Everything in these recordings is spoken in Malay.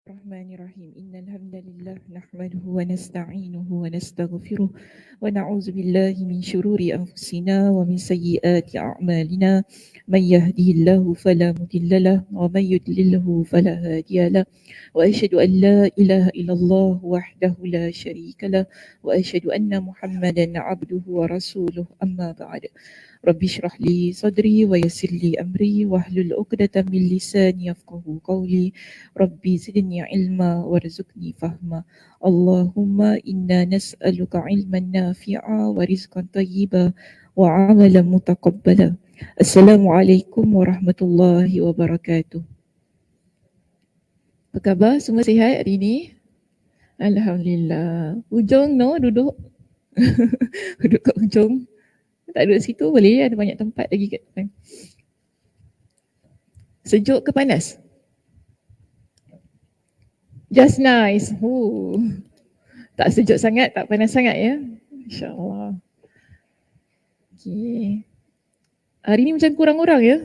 الرحمن الرحيم إن الحمد لله نحمده ونستعينه ونستغفره ونعوذ بالله من شرور أنفسنا ومن سيئات أعمالنا من يهده الله فلا مضل له ومن يضلله فلا هادي له وأشهد أن لا إله إلا الله وحده لا شريك له وأشهد أن محمدا عبده ورسوله أما بعد رب اشرح لي صدري ويسر لي أمري واحلل عقدة من لساني يفقه قولي ربي زدني علما وارزقني فهما اللهم إنا نسألك علما نافعا ورزقا طيبا وعملا متقبلا. Assalamualaikum warahmatullahi wabarakatuh. Apa khabar? Semua sihat hari ini? Alhamdulillah. Hujung no duduk. Duduk kat hujung. Tak duduk situ boleh, ada banyak tempat lagi kat depan. Sejuk ke panas? Just nice. Tak sejuk sangat, tak panas sangat ya. InsyaAllah. Okay. Hari ni macam kurang orang ya.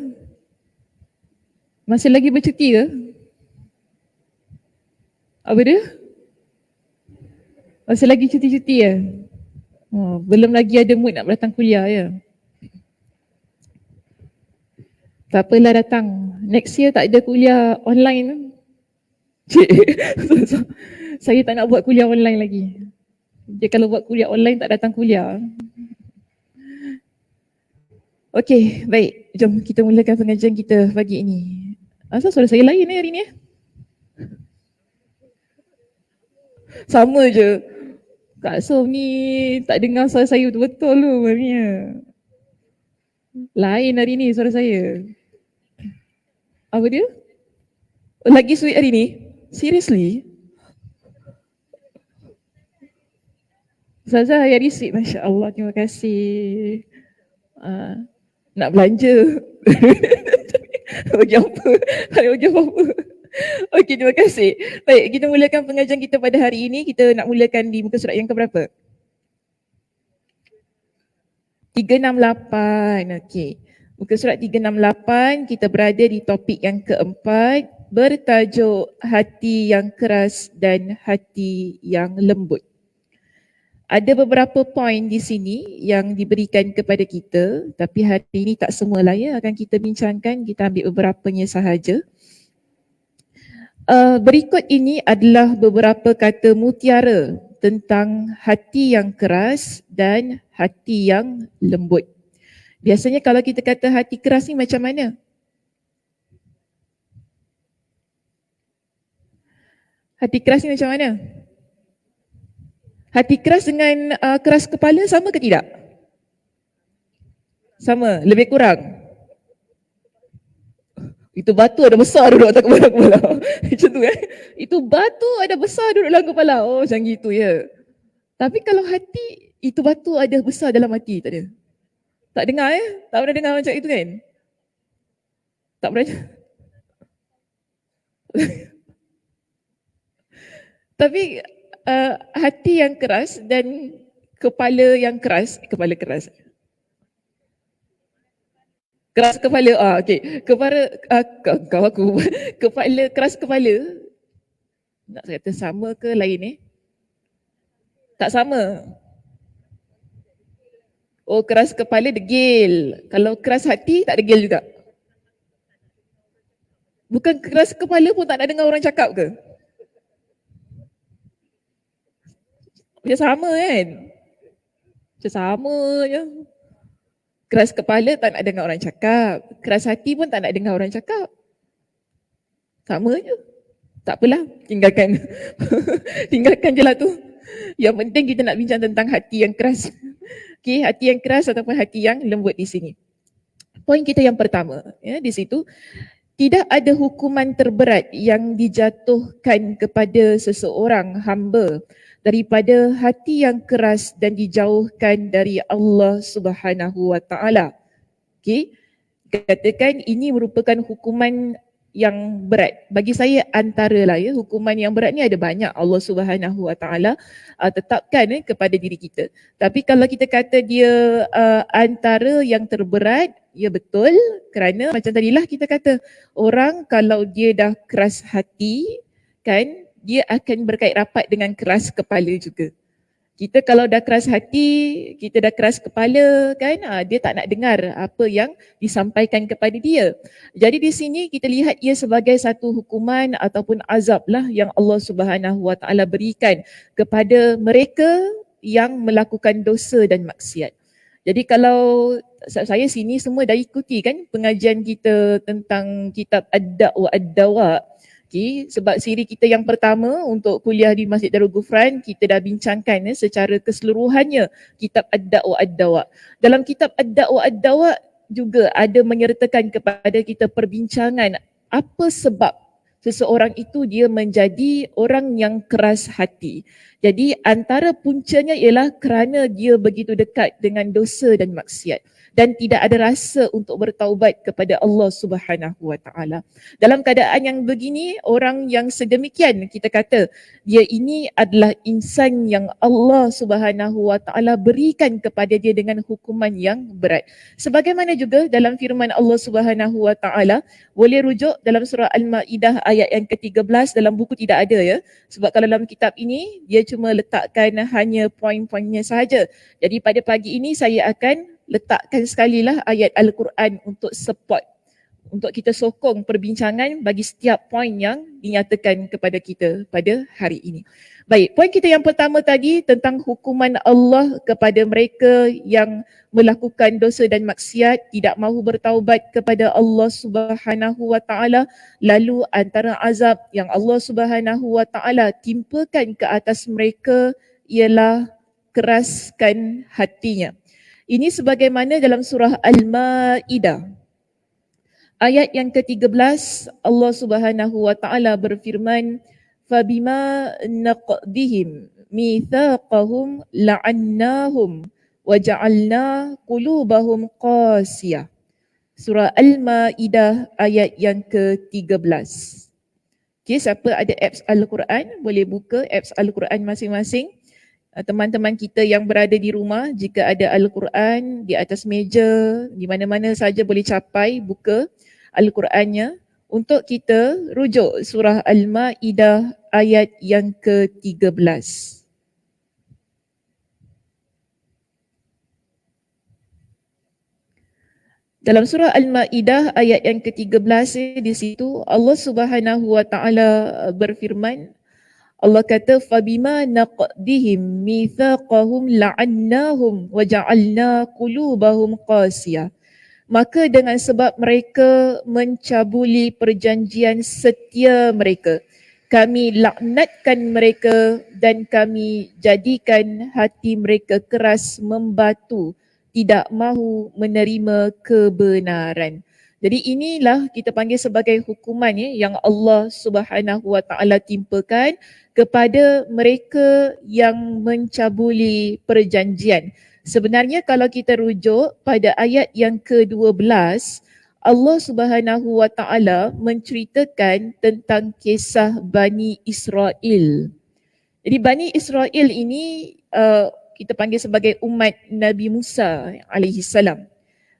Masih lagi bercuti ke? Apa dia? Masih lagi cuti-cuti ya? Belum lagi ada mood nak datang kuliah ya. Tak apalah datang. Next year tak ada kuliah online. Cik, saya tak nak buat kuliah online lagi. Dia kalau buat kuliah online tak datang kuliah. Okey, baik. Jom kita mulakan pengajian kita pagi ini. Asal suara saya lain hari ni? Sama je. Kak Som ni tak dengar suara saya betul-betul tu maknanya. Lain hari ni suara saya. Apa dia? Lagi sweet hari ni? Seriously? Ustazah hari sweet, Masya Allah, terima kasih. Nak belanja. Bagi apa? Hari bagi apa-apa. Okey, terima kasih. Baik, kita mulakan pengajian kita pada hari ini. Kita nak mulakan di muka surat yang keberapa? 368. Okey. Muka surat 368, kita berada di topik yang keempat, bertajuk hati yang keras dan hati yang lembut. Ada beberapa poin di sini yang diberikan kepada kita, tapi hari ini tak semualah ya akan kita bincangkan, kita ambil beberapanya sahaja. Berikut ini adalah beberapa kata mutiara tentang hati yang keras dan hati yang lembut. Biasanya kalau kita kata hati keras ni macam mana? Hati keras ni macam mana? Hati keras dengan keras kepala sama ke tidak? Sama, lebih kurang. Itu batu ada besar duduk atas kepala. Macam tu kan? Itu batu ada besar duduk dalam kepala. Oh macam gitu ya. Tapi kalau hati, itu batu ada besar dalam hati, tak ada? Tak dengar ya? Tak pernah dengar macam itu kan? Tak pernah. Tapi hati yang keras dan kepala yang keras, kepala keras. Keras kepala, okey. Kau aku. Kepala, keras kepala. Nak saya kata sama ke lain ni? Tak sama. Oh, keras kepala degil. Kalau keras hati tak degil juga. Bukan keras kepala pun tak nak dengar orang cakap ke? Macam sama kan? Macam sama je. Keras kepala tak nak dengar orang cakap. Keras hati pun tak nak dengar orang cakap. Sama je. Tak apalah, tinggalkan. Tinggalkan je lah tu. Yang penting kita nak bincang tentang hati yang keras. Okey, hati yang keras ataupun hati yang lembut di sini. Poin kita yang pertama, ya, di situ, tidak ada hukuman terberat yang dijatuhkan kepada seseorang hamba daripada hati yang keras dan dijauhkan dari Allah Subhanahu wa taala. Okey. Katakan ini merupakan hukuman yang berat. Bagi saya antaralah ya, hukuman yang berat ni ada banyak Allah Subhanahu wa taala tetapkan kepada diri kita. Tapi kalau kita kata dia antara yang terberat, ya betul, kerana macam tadilah kita kata orang kalau dia dah keras hati, kan dia akan berkait rapat dengan keras kepala juga. Kita kalau dah keras hati, kita dah keras kepala kan, dia tak nak dengar apa yang disampaikan kepada dia. Jadi di sini kita lihat ia sebagai satu hukuman ataupun azab lah yang Allah Subhanahu Wa Taala berikan kepada mereka yang melakukan dosa dan maksiat. Jadi kalau saya sini semua dah ikuti kan pengajian kita tentang kitab Ad-Da' Ad-Dawa. Okay, sebab siri kita yang pertama untuk kuliah di Masjid Darul Ghufran, kita dah bincangkan secara keseluruhannya kitab Ad-Da' Ad-Dawa. Dalam kitab Ad-Da' Ad-Dawa juga ada menyertakan kepada kita perbincangan apa sebab seseorang itu dia menjadi orang yang keras hati. Jadi antara puncanya ialah kerana dia begitu dekat dengan dosa dan maksiat dan tidak ada rasa untuk bertaubat kepada Allah Subhanahu Wa Taala. Dalam keadaan yang begini, orang yang sedemikian kita kata dia ini adalah insan yang Allah Subhanahu Wa Taala berikan kepada dia dengan hukuman yang berat. Sebagaimana juga dalam firman Allah Subhanahu Wa Taala, boleh rujuk dalam surah Al-Maidah ayat yang ke-13, dalam buku tidak ada ya. Sebab kalau dalam kitab ini dia cuma letakkan hanya poin-poinnya sahaja. Jadi pada pagi ini saya akan letakkan sekali lah ayat Al-Quran untuk support, untuk kita sokong perbincangan bagi setiap poin yang dinyatakan kepada kita pada hari ini. Baik, poin kita yang pertama tadi tentang hukuman Allah kepada mereka yang melakukan dosa dan maksiat, tidak mahu bertaubat kepada Allah Subhanahu Wa Taala, lalu antara azab yang Allah Subhanahu Wa Taala timpakan ke atas mereka ialah keraskan hatinya. Ini sebagaimana dalam surah Al-Maidah ayat yang ke-13, Allah Subhanahu Wa Taala berfirman, "Fabima naqdihim mitsaqahum la'annahum wa ja'alna qulubahum qasiyah." Surah Al-Maidah ayat yang ke-13. Okay, siapa ada apps Al-Quran boleh buka apps Al-Quran masing-masing. Teman-teman kita yang berada di rumah, jika ada Al-Quran di atas meja, di mana-mana saja boleh capai, buka Al-Qurannya untuk kita rujuk surah Al-Maidah ayat yang ke-13. Dalam surah Al-Maidah ayat yang ke-13 di situ Allah Subhanahu Wa Taala berfirman, Allah kata fabima naqdihim mitsaqahum la'annahum wa ja'alna qulubahum qasiyah. Maka dengan sebab mereka mencabuli perjanjian setia mereka, kami laknatkan mereka dan kami jadikan hati mereka keras membatu, tidak mahu menerima kebenaran. Jadi inilah kita panggil sebagai hukuman yang Allah Subhanahu Wa Taala timpakan kepada mereka yang mencabuli perjanjian. Sebenarnya kalau kita rujuk pada ayat yang ke-12, Allah Subhanahu Wa Taala menceritakan tentang kisah Bani Israel. Jadi Bani Israel ini kita panggil sebagai umat Nabi Musa alaihi salam.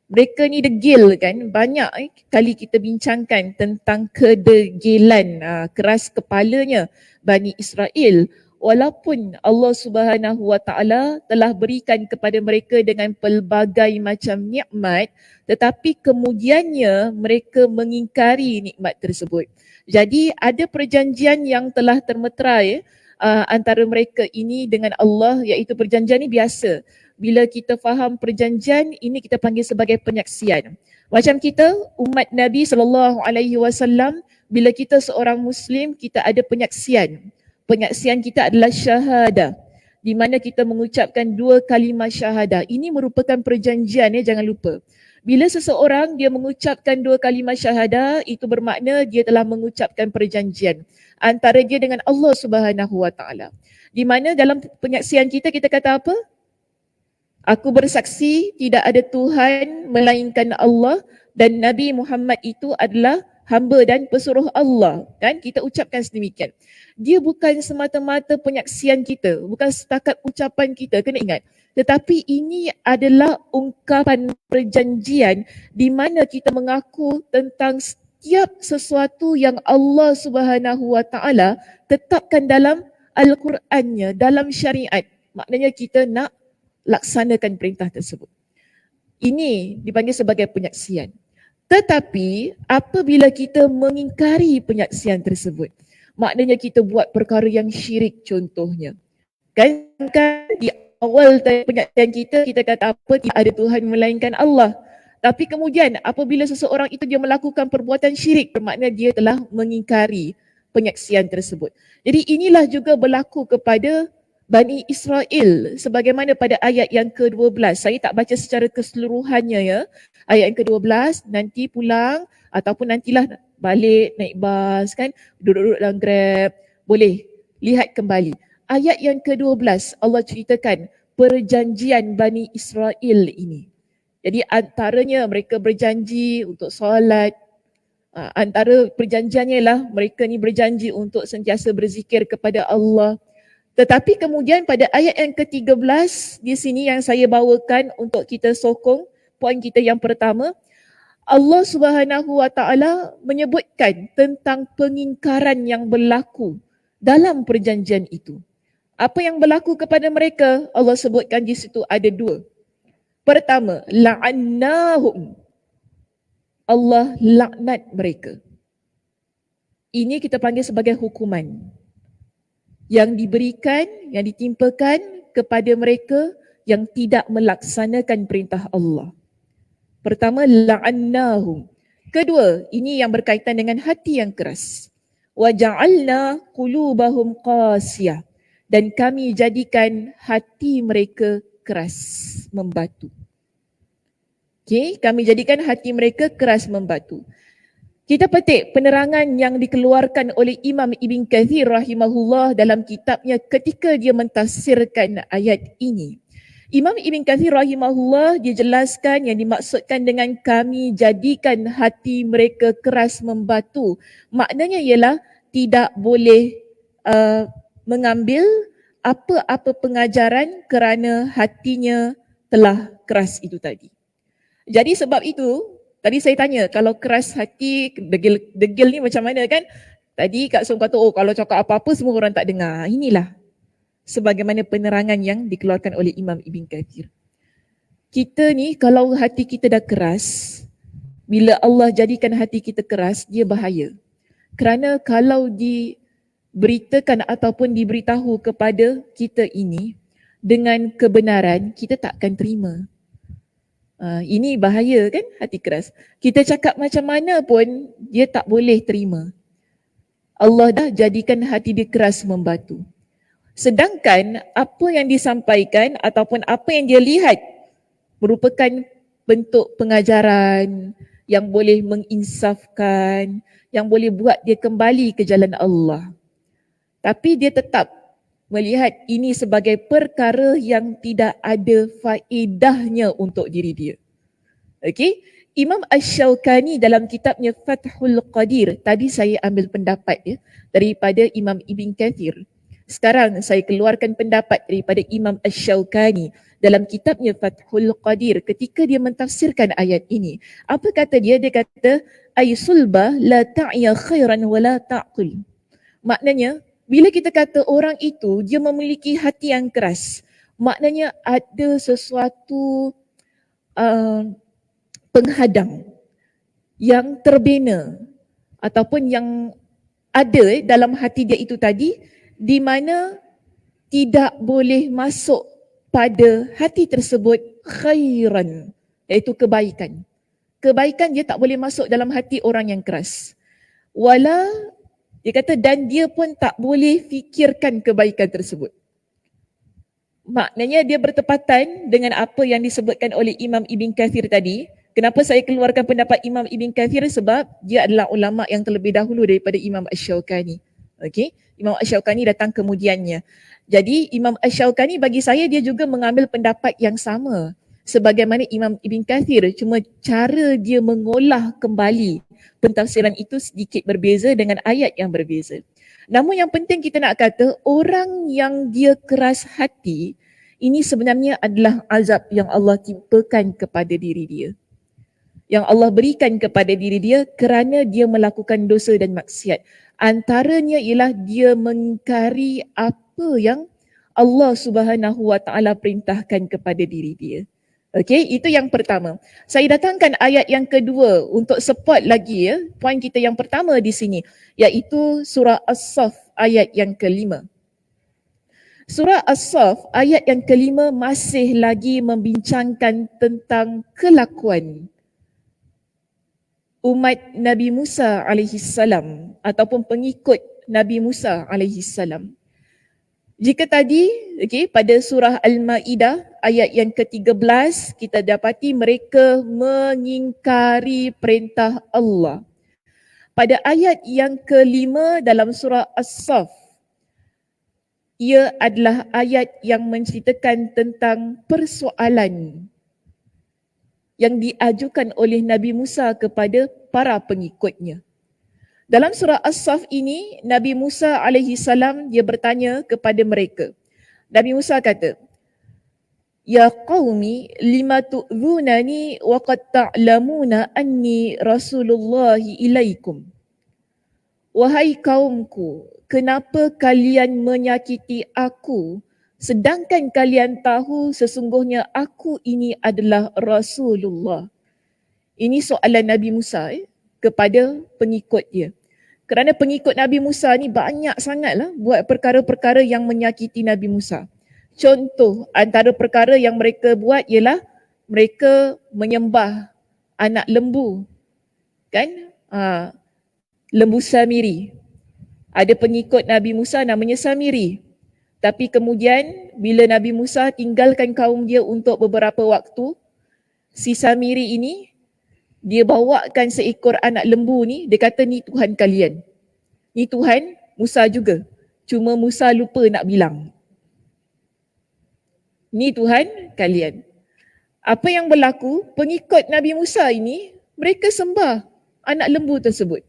Mereka ni degil kan, banyak kali kita bincangkan tentang kedegilan, keras kepalanya Bani Israel. Walaupun Allah Subhanahu Wa Taala telah berikan kepada mereka dengan pelbagai macam nikmat, tetapi kemudiannya mereka mengingkari nikmat tersebut. Jadi ada perjanjian yang telah termeterai antara mereka ini dengan Allah, iaitu perjanjian ni biasa. Bila kita faham perjanjian, ini kita panggil sebagai penyaksian. Macam kita, umat Nabi SAW, bila kita seorang Muslim, kita ada penyaksian. Penyaksian kita adalah syahadah, di mana kita mengucapkan 2 kalimah syahadah. Ini merupakan perjanjian, jangan lupa. Bila seseorang dia mengucapkan 2 kalimah syahadah, itu bermakna dia telah mengucapkan perjanjian antara dia dengan Allah Subhanahu Wa Taala. Di mana dalam penyaksian kita kata apa? Aku bersaksi tidak ada Tuhan melainkan Allah dan Nabi Muhammad itu adalah hamba dan pesuruh Allah. Kan kita ucapkan sedemikian. Dia bukan semata-mata penyaksian kita, bukan setakat ucapan kita, kena ingat. Tetapi ini adalah ungkapan perjanjian di mana kita mengaku tentang setiap sesuatu yang Allah Subhanahu Wa Taala tetapkan dalam Al-Qurannya, dalam syariat. Maknanya kita nak laksanakan perintah tersebut. Ini dipanggil sebagai penyaksian. Tetapi apabila kita mengingkari penyaksian tersebut, maknanya kita buat perkara yang syirik contohnya. Kan di awal penyaksian kita kata apa? Tidak ada Tuhan melainkan Allah. Tapi kemudian apabila seseorang itu dia melakukan perbuatan syirik, bermakna dia telah mengingkari penyaksian tersebut. Jadi inilah juga berlaku kepada Bani Israel sebagaimana pada ayat yang ke-12. Saya tak baca secara keseluruhannya ya. Ayat yang ke-12, nanti pulang ataupun nantilah balik naik bas kan, duduk-duduk dalam Grab, boleh lihat kembali. Ayat yang ke-12 Allah ceritakan perjanjian Bani Israel ini. Jadi antaranya mereka berjanji untuk solat, antara perjanjiannya lah mereka ni berjanji untuk sentiasa berzikir kepada Allah. Tetapi kemudian pada ayat yang ke-13 di sini yang saya bawakan untuk kita sokong poin kita yang pertama, Allah Subhanahu Wa Taala menyebutkan tentang pengingkaran yang berlaku dalam perjanjian itu. Apa yang berlaku kepada mereka? Allah sebutkan di situ ada dua. Pertama, la'annahum. Allah laknat mereka. Ini kita panggil sebagai hukuman yang diberikan, yang ditimpakan kepada mereka yang tidak melaksanakan perintah Allah. Pertama, la'annahum. Kedua, ini yang berkaitan dengan hati yang keras. Wa ja'alna qulubahum qasiyah. Dan kami jadikan hati mereka keras, membatu. Okay, kami jadikan hati mereka keras, membatu. Kita petik penerangan yang dikeluarkan oleh Imam Ibn Kathir rahimahullah dalam kitabnya ketika dia mentafsirkan ayat ini. Imam Ibn Kathir rahimahullah dia jelaskan yang dimaksudkan dengan kami jadikan hati mereka keras, membatu. Maknanya ialah tidak boleh mengambil apa-apa pengajaran kerana hatinya telah keras itu tadi. Jadi sebab itu, tadi saya tanya kalau keras hati, degil ni macam mana kan? Tadi Kak Som kata, oh kalau cakap apa-apa semua orang tak dengar. Inilah sebagaimana penerangan yang dikeluarkan oleh Imam Ibn Kathir. Kita ni kalau hati kita dah keras, bila Allah jadikan hati kita keras, dia bahaya. Kerana kalau diberitakan ataupun diberitahu kepada kita ini dengan kebenaran, kita tak akan terima. Ini bahaya kan, hati keras. Kita cakap macam mana pun dia tak boleh terima. Allah dah jadikan hati dia keras, membatu. Sedangkan apa yang disampaikan ataupun apa yang dia lihat merupakan bentuk pengajaran yang boleh menginsafkan, yang boleh buat dia kembali ke jalan Allah. Tapi dia tetap melihat ini sebagai perkara yang tidak ada faedahnya untuk diri dia. Okey, Imam Asy-Syaukani dalam kitabnya Fathul Qadir, tadi saya ambil pendapat ya daripada Imam Ibn Kathir. Sekarang saya keluarkan pendapat daripada Imam Asy-Syaukani dalam kitabnya Fathul Qadir ketika dia mentafsirkan ayat ini. Apa kata dia? Dia kata ay sulba la ta'ya khairan wa la ta'qul. Maknanya bila kita kata orang itu dia memiliki hati yang keras, maknanya ada sesuatu penghadang yang terbina ataupun yang ada dalam hati dia itu tadi, di mana tidak boleh masuk pada hati tersebut khairan, iaitu kebaikan. Kebaikan dia tak boleh masuk dalam hati orang yang keras. Wala, dia kata dan dia pun tak boleh fikirkan kebaikan tersebut. Maknanya dia bertepatan dengan apa yang disebutkan oleh Imam Ibn Kathir tadi. Kenapa saya keluarkan pendapat Imam Ibn Kathir? Sebab dia adalah ulama yang terlebih dahulu daripada Imam Asy-Syaukani. Okey, Imam Asy-Syaukani datang kemudiannya. Jadi Imam Asy-Syaukani bagi saya dia juga mengambil pendapat yang sama sebagaimana Imam Ibn Kathir, cuma cara dia mengolah kembali pentafsiran itu sedikit berbeza dengan ayat yang berbeza. Namun yang penting kita nak kata orang yang dia keras hati ini sebenarnya adalah azab yang Allah timpakan kepada diri dia. yang Allah berikan kepada diri dia kerana dia melakukan dosa dan maksiat. Antaranya ialah dia mengingkari apa yang Allah Subhanahu Wa Taala perintahkan kepada diri dia. Okey, itu yang pertama. Saya datangkan ayat yang kedua untuk support lagi ya, poin kita yang pertama di sini, iaitu surah As-Saff ayat yang kelima. Surah As-Saff ayat yang kelima masih lagi membincangkan tentang kelakuan umat Nabi Musa alaihi salam ataupun pengikut Nabi Musa alaihi salam. Jika tadi pada surah Al-Maidah ayat yang ke-13 kita dapati mereka mengingkari perintah Allah. Pada ayat yang kelima dalam surah As-Saff, ia adalah ayat yang menceritakan tentang persoalan yang diajukan oleh Nabi Musa kepada para pengikutnya. Dalam surah As-Saff ini, Nabi Musa alaihi salam dia bertanya kepada mereka. Nabi Musa kata, "Ya qaumi lima tu'dhunani wa qad ta'lamuna anni Rasulullahi ilaikum." Wahai kaumku, kenapa kalian menyakiti aku sedangkan kalian tahu sesungguhnya aku ini adalah Rasulullah. Ini soalan Nabi Musa kepada pengikut dia. Kerana pengikut Nabi Musa ni banyak sangatlah buat perkara-perkara yang menyakiti Nabi Musa. Contoh antara perkara yang mereka buat ialah mereka menyembah anak lembu. Kan? Lembu Samiri. Ada pengikut Nabi Musa namanya Samiri. Tapi kemudian bila Nabi Musa tinggalkan kaum dia untuk beberapa waktu, si Samiri ini dia bawakan seekor anak lembu ni, dia kata ni Tuhan kalian. Ni Tuhan Musa juga. Cuma Musa lupa nak bilang. Ni Tuhan kalian. Apa yang berlaku? Pengikut Nabi Musa ini, mereka sembah anak lembu tersebut.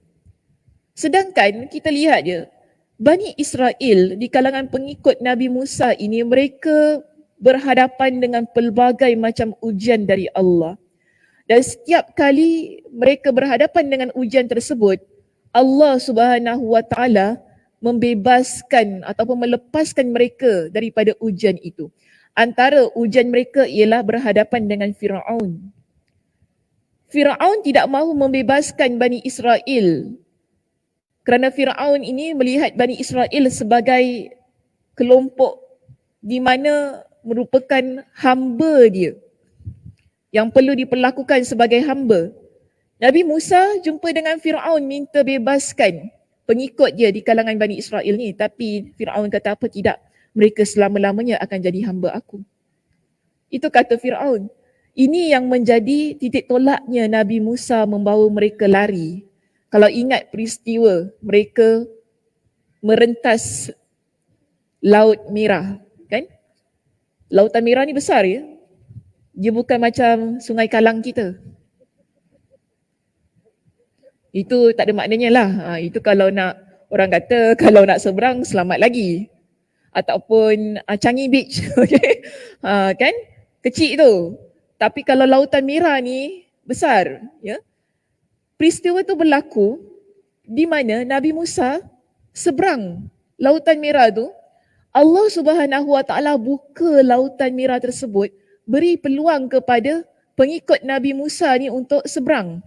Sedangkan kita lihat je, Bani Israel di kalangan pengikut Nabi Musa ini, mereka berhadapan dengan pelbagai macam ujian dari Allah. Dan setiap kali mereka berhadapan dengan ujian tersebut, Allah Subhanahu Wa Taala membebaskan ataupun melepaskan mereka daripada ujian itu. Antara ujian mereka ialah berhadapan dengan Firaun. Firaun tidak mahu membebaskan Bani Israel kerana Firaun ini melihat Bani Israel sebagai kelompok di mana merupakan hamba dia yang perlu diperlakukan sebagai hamba. Nabi Musa jumpa dengan Firaun minta bebaskan pengikut dia di kalangan Bani Israel ni, tapi Firaun kata apa tidak, mereka selama-lamanya akan jadi hamba aku. Itu kata Firaun. Ini yang menjadi titik tolaknya Nabi Musa membawa mereka lari. Kalau ingat peristiwa mereka merentas Laut Merah, kan? Lautan Merah ni besar ya. Dia bukan macam Sungai Kalang kita. Itu tak ada maknanya lah. Itu kalau nak, orang kata kalau nak seberang selamat lagi. Ataupun Changi Beach, okay? Kan? Kecil tu. Tapi kalau Lautan Merah ni besar. Ya? Peristiwa tu berlaku di mana Nabi Musa seberang Lautan Merah tu. Allah Subhanahu Wa Taala buka Lautan Merah tersebut, beri peluang kepada pengikut Nabi Musa ni untuk seberang.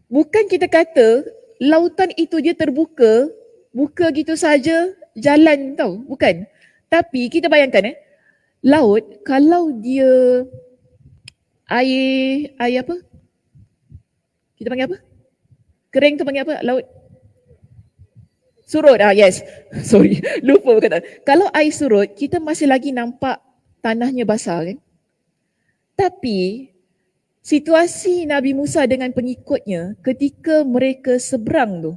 Bukan kita kata lautan itu dia terbuka, buka gitu saja jalan tau, bukan. Tapi kita bayangkan laut kalau dia air apa? Kita panggil apa? Kering tu panggil apa? Laut surut. Yes. Sorry, lupa kata. Kalau air surut, kita masih lagi nampak tanahnya basah kan? Tapi situasi Nabi Musa dengan pengikutnya ketika mereka seberang tu,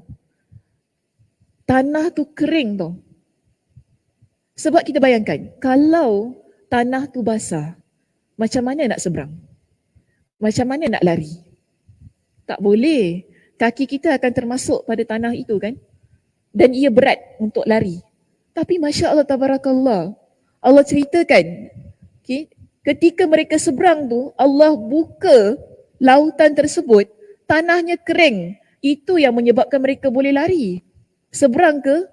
tanah tu kering tu. Sebab kita bayangkan, kalau tanah tu basah, macam mana nak seberang? Macam mana nak lari? Tak boleh. Kaki kita akan termasuk pada tanah itu kan? Dan ia berat untuk lari. Tapi Masya Allah Tabarakallah, Allah ceritakan, okay, ketika mereka seberang tu, Allah buka lautan tersebut tanahnya kering. Itu yang menyebabkan mereka boleh lari seberang ke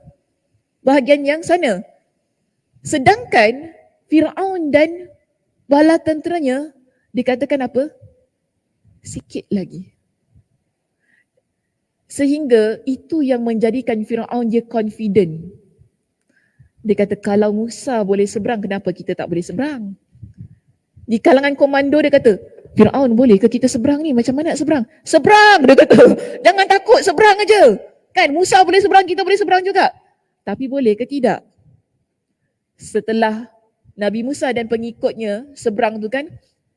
bahagian yang sana. Sedangkan Firaun dan bala tenteranya dikatakan apa? Sikit lagi. Sehingga itu yang menjadikan Firaun dia confident. Dia kata kalau Musa boleh seberang, kenapa kita tak boleh seberang? Di kalangan komando dia kata, Firaun boleh ke kita seberang ni? Macam mana nak seberang? Seberang! Dia kata, jangan takut, seberang aja. Kan Musa boleh seberang, kita boleh seberang juga. Tapi boleh ke tidak? Setelah Nabi Musa dan pengikutnya seberang tu kan,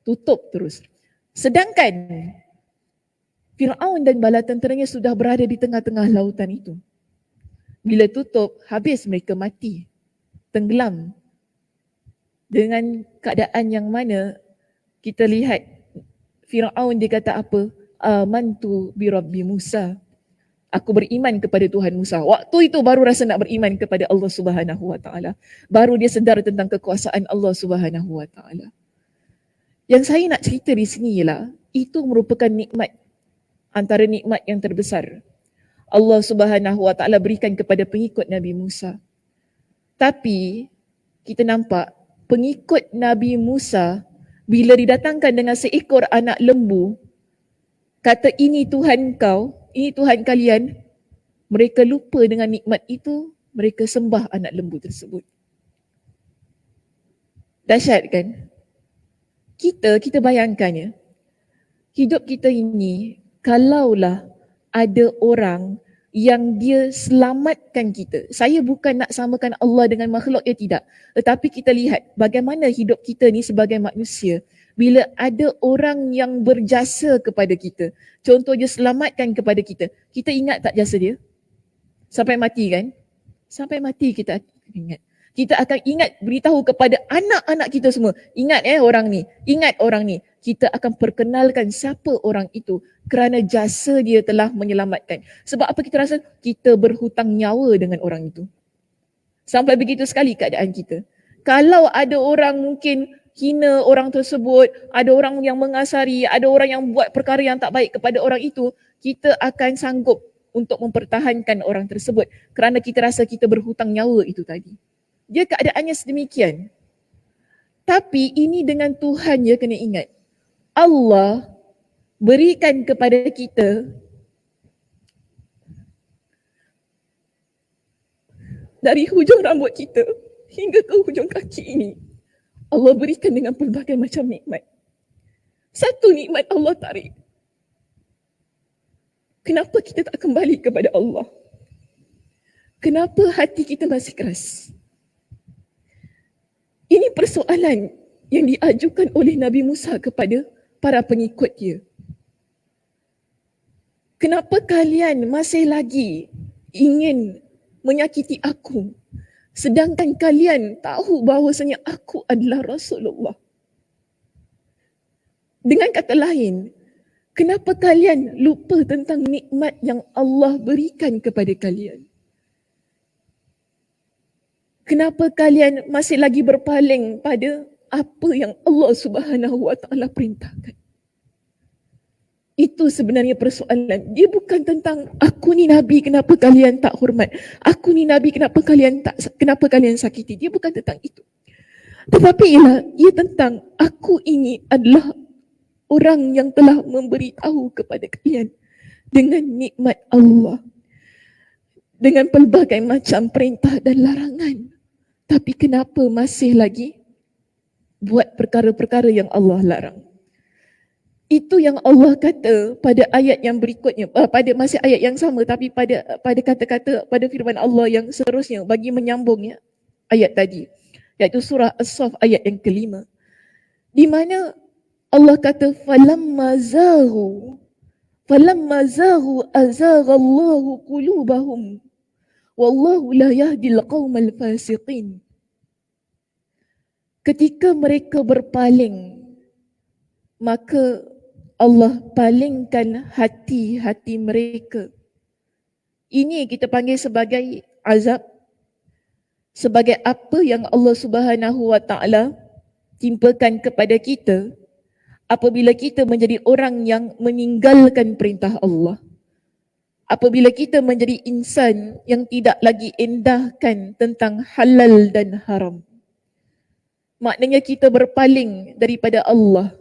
tutup terus. Sedangkan Firaun dan bala tenteranya sudah berada di tengah-tengah lautan itu. Bila tutup, habis mereka mati. Tenggelam. Dengan keadaan yang mana kita lihat Firaun dia kata apa? Amantu bi Rabbi Musa. Aku beriman kepada Tuhan Musa. Waktu itu baru rasa nak beriman kepada Allah Subhanahu Wa Taala. Baru dia sedar tentang kekuasaan Allah Subhanahu Wa Taala. Yang saya nak cerita di sini ialah itu merupakan nikmat, antara nikmat yang terbesar Allah Subhanahu Wa Taala berikan kepada pengikut Nabi Musa. Tapi kita nampak pengikut Nabi Musa bila didatangkan dengan seekor anak lembu, kata ini Tuhan kau, ini Tuhan kalian, mereka lupa dengan nikmat itu, mereka sembah anak lembu tersebut. Dahsyat kan? Kita bayangkannya, hidup kita ini, kalaulah ada orang yang dia selamatkan kita. Saya bukan nak samakan Allah dengan makhluk, ya tidak. Tetapi kita lihat bagaimana hidup kita ni sebagai manusia. Bila ada orang yang berjasa kepada kita, contohnya selamatkan kepada kita, kita ingat tak jasa dia? Sampai mati kan? Sampai mati kita ingat. Kita akan ingat, beritahu kepada anak-anak kita semua, ingat orang ni, ingat orang ni. Kita akan perkenalkan siapa orang itu kerana jasa dia telah menyelamatkan. Sebab apa kita rasa? Kita berhutang nyawa dengan orang itu. Sampai begitu sekali keadaan kita. Kalau ada orang mungkin hina orang tersebut, ada orang yang mengasari, ada orang yang buat perkara yang tak baik kepada orang itu, kita akan sanggup untuk mempertahankan orang tersebut kerana kita rasa kita berhutang nyawa itu tadi. Dia keadaannya sedemikian. Tapi ini dengan Tuhan ya, kena ingat. Allah berikan kepada kita dari hujung rambut kita hingga ke hujung kaki ini. Allah berikan dengan pelbagai macam nikmat. Satu nikmat Allah tarik. Kenapa kita tak kembali kepada Allah? Kenapa hati kita masih keras? Ini persoalan yang diajukan oleh Nabi Musa kepada para pengikut dia. Kenapa kalian masih lagi ingin menyakiti aku, sedangkan kalian tahu bahawasanya aku adalah Rasulullah? Dengan kata lain, kenapa kalian lupa tentang nikmat yang Allah berikan kepada kalian? Kenapa kalian masih lagi berpaling pada apa yang Allah Subhanahu Wa Taala perintahkan? Itu sebenarnya persoalan. Dia bukan tentang aku ni Nabi, kenapa kalian tak hormat? Aku ni Nabi, kenapa kalian sakiti? Dia bukan tentang itu. Tetapi ia tentang aku ini adalah orang yang telah memberitahu kepada kalian dengan nikmat Allah, dengan pelbagai macam perintah dan larangan. Tapi kenapa masih lagi buat perkara-perkara yang Allah larang? Itu yang Allah kata pada ayat yang berikutnya, pada masih ayat yang sama tapi pada kata-kata, pada firman Allah yang seterusnya bagi menyambungnya ayat tadi, iaitu surah As-Saff ayat yang kelima, di mana Allah kata falamma zaghu azaghallahu qulubahum wallahu la yahdil qaumal fasiqin. Ketika mereka berpaling, maka Allah palingkan hati-hati mereka. Ini kita panggil sebagai azab, sebagai apa yang Allah Subhanahu Wa Taala timpakan kepada kita apabila kita menjadi orang yang meninggalkan perintah Allah. Apabila kita menjadi insan yang tidak lagi endahkan tentang halal dan haram. Maknanya kita berpaling daripada Allah.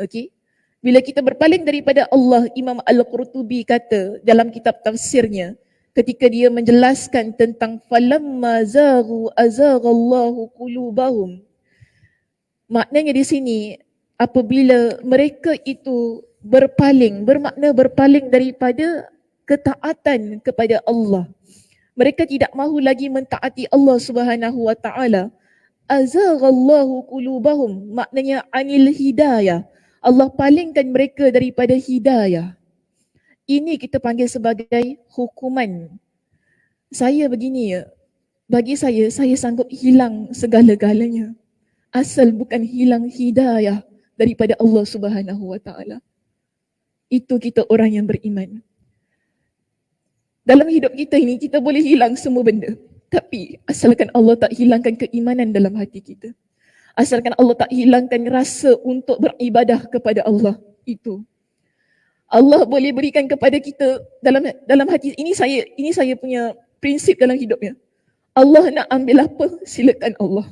Okey? Bila kita berpaling daripada Allah, Imam Al-Qurtubi kata dalam kitab tafsirnya, ketika dia menjelaskan tentang falamma zaghu azaghallahu qulubahum. Maknanya di sini, apabila mereka itu berpaling, bermakna berpaling daripada ketaatan kepada Allah. Mereka tidak mahu lagi mentaati Allah Subhanahu wa taala. Azaghallahu qulubahum, maknanya anil hidayah. Allah palingkan mereka daripada hidayah. Ini kita panggil sebagai hukuman. Saya begini ya, bagi saya sanggup hilang segala-galanya. Asal bukan hilang hidayah daripada Allah Subhanahu wa taala. Itu kita orang yang beriman. Dalam hidup kita ini, kita boleh hilang semua benda. Tapi asalkan Allah tak hilangkan keimanan dalam hati kita. Asalkan Allah tak hilangkan rasa untuk beribadah kepada Allah. Itu. Allah boleh berikan kepada kita dalam hati. Ini saya punya prinsip dalam hidupnya. Allah nak ambil apa, silakan Allah.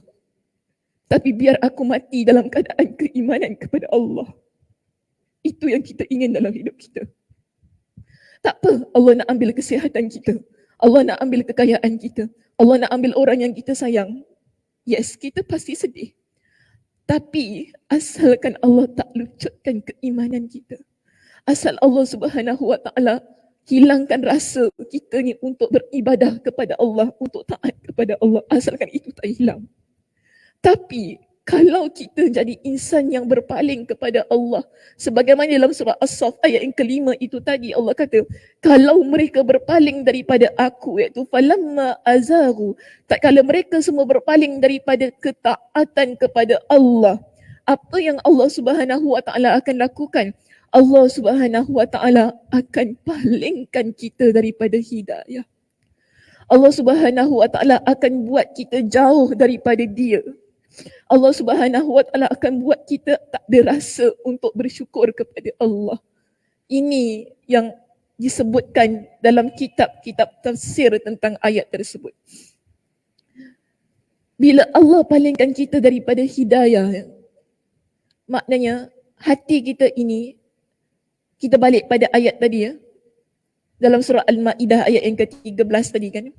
Tapi biar aku mati dalam keadaan keimanan kepada Allah. Itu yang kita ingin dalam hidup kita. Tak apa, Allah nak ambil kesihatan kita. Allah nak ambil kekayaan kita. Allah nak ambil orang yang kita sayang. Yes, kita pasti sedih. Tapi asalkan Allah tak lucutkan keimanan kita. Asal Allah Subhanahu wa taala hilangkan rasa kita ni untuk beribadah kepada Allah, untuk taat kepada Allah. Asalkan itu tak hilang. Tapi kalau kita jadi insan yang berpaling kepada Allah, sebagaimana dalam surah As-Saff ayat yang kelima itu tadi, Allah kata, kalau mereka berpaling daripada aku, iaitu falamma azaghu, tak kala mereka semua berpaling daripada ketaatan kepada Allah, apa yang Allah Subhanahu wa taala akan lakukan? Allah Subhanahu wa taala akan palingkan kita daripada hidayah. Allah Subhanahu wa taala akan buat kita jauh daripada Dia. Allah Subhanahu wa taala akan buat kita tak ada rasa untuk bersyukur kepada Allah. Ini yang disebutkan dalam kitab-kitab tafsir tentang ayat tersebut. Bila Allah palingkan kita daripada hidayah, maknanya hati kita ini, kita balik pada ayat tadi ya, dalam surah Al-Ma'idah ayat yang ke-13 tadi kan.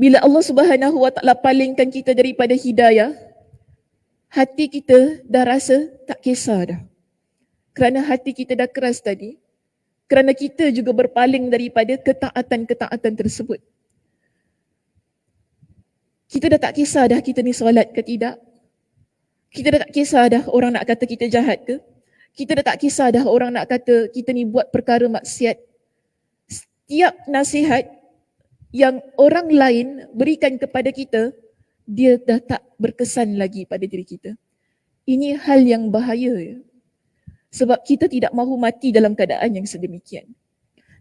Bila Allah Subhanahu wa taala palingkan kita daripada hidayah, hati kita dah rasa tak kisah dah. Kerana hati kita dah keras tadi. Kerana kita juga berpaling daripada ketaatan-ketaatan tersebut. Kita dah tak kisah dah kita ni solat ke tidak. Kita dah tak kisah dah orang nak kata kita jahat ke. Kita dah tak kisah dah orang nak kata kita ni buat perkara maksiat. Setiap nasihat yang orang lain berikan kepada kita, dia dah tak berkesan lagi pada diri kita. Ini hal yang bahaya ya. Sebab kita tidak mahu mati dalam keadaan yang sedemikian.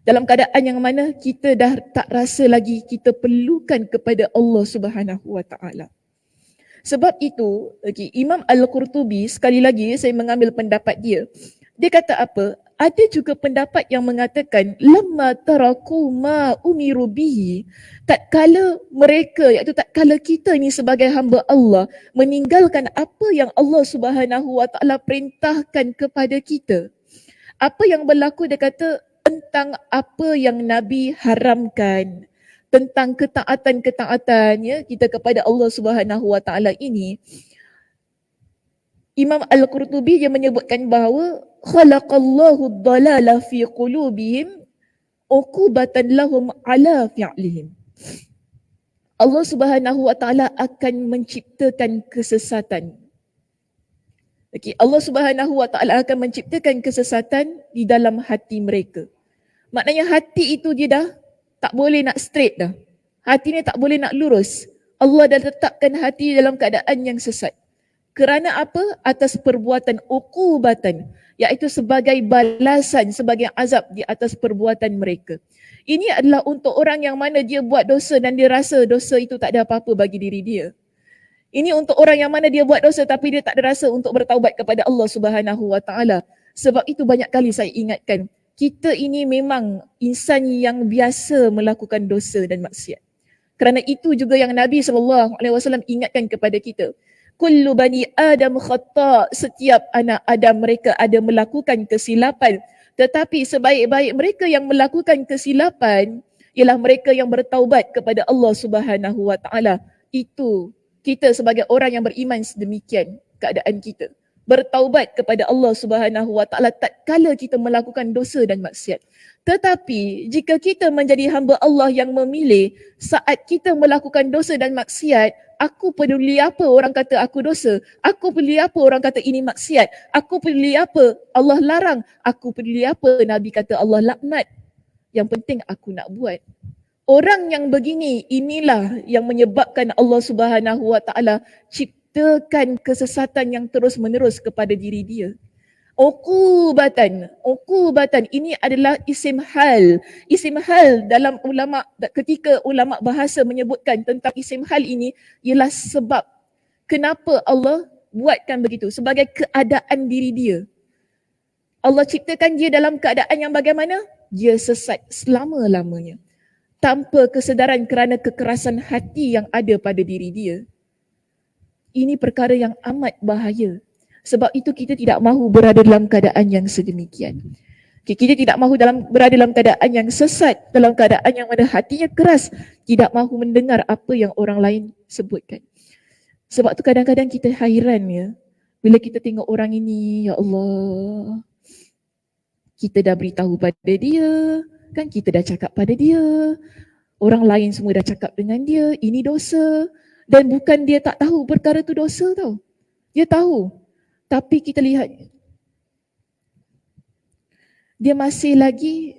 Dalam keadaan yang mana kita dah tak rasa lagi kita perlukan kepada Allah Subhanahu wa taala. Sebab itu, Imam Al-Qurtubi, sekali lagi saya mengambil pendapat dia. Dia kata apa? Ada juga pendapat yang mengatakan lamma taraku ma umiru bihi, tatkala mereka, iaitu tatkala kita ni sebagai hamba Allah meninggalkan apa yang Allah Subhanahu wa taala perintahkan kepada kita. Apa yang berlaku, dia kata tentang apa yang Nabi haramkan, tentang ketaatan-ketaatannya kita kepada Allah Subhanahu wa taala ini. Imam Al-Qurtubi dia menyebutkan bahawa khalaqallahu ad-dalala fi qulubihim uqubatan lahum ala fi'lihim. Allah Subhanahu wa taala akan menciptakan kesesatan. Okey, Allah Subhanahu wa taala akan menciptakan kesesatan di dalam hati mereka. Maknanya hati itu dia dah tak boleh nak straight dah. Hati ni tak boleh nak lurus. Allah dah letakkan hati dalam keadaan yang sesat. Kerana apa? Atas perbuatan uqubatan, iaitu sebagai balasan, sebagai azab di atas perbuatan mereka. Ini adalah untuk orang yang mana dia buat dosa dan dia rasa dosa itu tak ada apa-apa bagi diri dia. Ini untuk orang yang mana dia buat dosa tapi dia tak ada rasa untuk bertaubat kepada Allah Subhanahu Wa Taala. Sebab itu banyak kali saya ingatkan, kita ini memang insan yang biasa melakukan dosa dan maksiat. Kerana itu juga yang Nabi SAW ingatkan kepada kita. Kullu bani Adam khata', setiap anak Adam mereka ada melakukan kesilapan. Tetapi sebaik-baik mereka yang melakukan kesilapan ialah mereka yang bertaubat kepada Allah Subhanahu Wa Taala. Itu kita sebagai orang yang beriman sedemikian keadaan kita. Bertaubat kepada Allah Subhanahu Wa Taala tatkala kita melakukan dosa dan maksiat. Tetapi jika kita menjadi hamba Allah yang memilih saat kita melakukan dosa dan maksiat, aku peduli apa orang kata aku dosa, aku peduli apa orang kata ini maksiat, aku peduli apa Allah larang, aku peduli apa Nabi kata Allah laknat. Yang penting aku nak buat. Orang yang begini, inilah yang menyebabkan Allah Subhanahu Wa Taala ciptakan kesesatan yang terus menerus kepada diri dia. Uqubatan ini adalah isim hal. Isim hal dalam ulama, ketika ulama bahasa menyebutkan tentang isim hal ini ialah sebab kenapa Allah buatkan begitu, sebagai keadaan diri dia. Allah ciptakan dia dalam keadaan yang bagaimana? Dia sesat selama-lamanya, tanpa kesedaran kerana kekerasan hati yang ada pada diri dia. Ini perkara yang amat bahaya. Sebab itu kita tidak mahu berada dalam keadaan yang sedemikian. Kita tidak mahu berada dalam keadaan yang sesat, dalam keadaan yang mana hatinya keras, tidak mahu mendengar apa yang orang lain sebutkan. Sebab tu kadang-kadang kita hairan ya, bila kita tengok orang ini, ya Allah, kita dah beritahu pada dia, kan kita dah cakap pada dia, orang lain semua dah cakap dengan dia, ini dosa. Dan bukan dia tak tahu perkara tu dosa tau. Dia tahu. Tapi kita lihat, dia masih lagi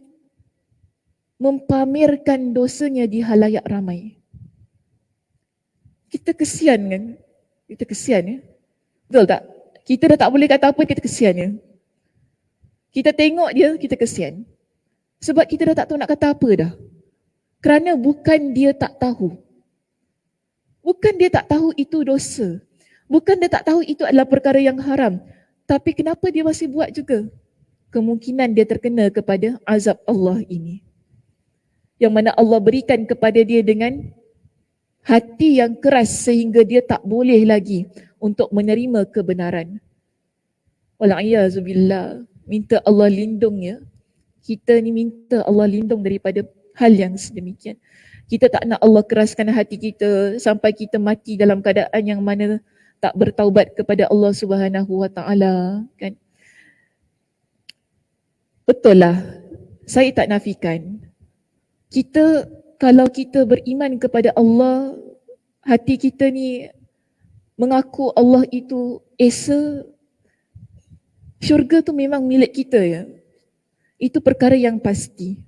mempamerkan dosanya di halayak ramai. Kita kesian kan? Kita kesian ya? Betul tak? Kita dah tak boleh kata apa, kita kesian ya? Kita tengok dia, kita kesian. Sebab kita dah tak tahu nak kata apa dah. Kerana bukan dia tak tahu. Bukan dia tak tahu itu dosa. Bukan dia tak tahu itu adalah perkara yang haram. Tapi kenapa dia masih buat juga? Kemungkinan dia terkena kepada azab Allah ini. Yang mana Allah berikan kepada dia dengan hati yang keras sehingga dia tak boleh lagi untuk menerima kebenaran. Wal'iyyazubillah. Minta Allah lindung ya. Kita ni minta Allah lindung daripada hal yang sedemikian. Kita tak nak Allah keraskan hati kita sampai kita mati dalam keadaan yang mana tak bertaubat kepada Allah Subhanahu Wa Taala, kan? Betul lah, saya tak nafikan. Kita, kalau kita beriman kepada Allah, hati kita ni mengaku Allah itu Esa, syurga tu memang milik kita ya. Itu perkara yang pasti.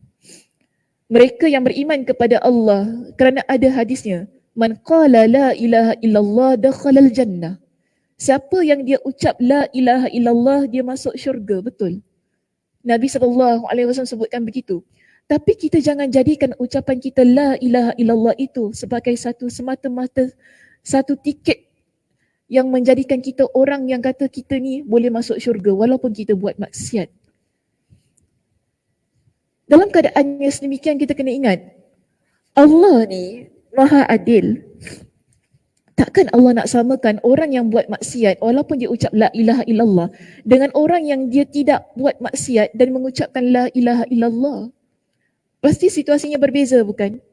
Mereka yang beriman kepada Allah, kerana ada hadisnya, man qala la ilaha illallah dakhalal jannah. Siapa yang dia ucap la ilaha illallah, dia masuk syurga, betul. Nabi SAW sebutkan begitu. Tapi kita jangan jadikan ucapan kita la ilaha illallah itu sebagai satu semata-mata satu tiket yang menjadikan kita orang yang kata kita ni boleh masuk syurga walaupun kita buat maksiat. Dalam keadaan yang sedemikian kita kena ingat, Allah ni Maha Adil. Takkan Allah nak samakan orang yang buat maksiat walaupun dia ucap la ilaha illallah dengan orang yang dia tidak buat maksiat dan mengucapkan la ilaha illallah. Pasti situasinya berbeza bukan?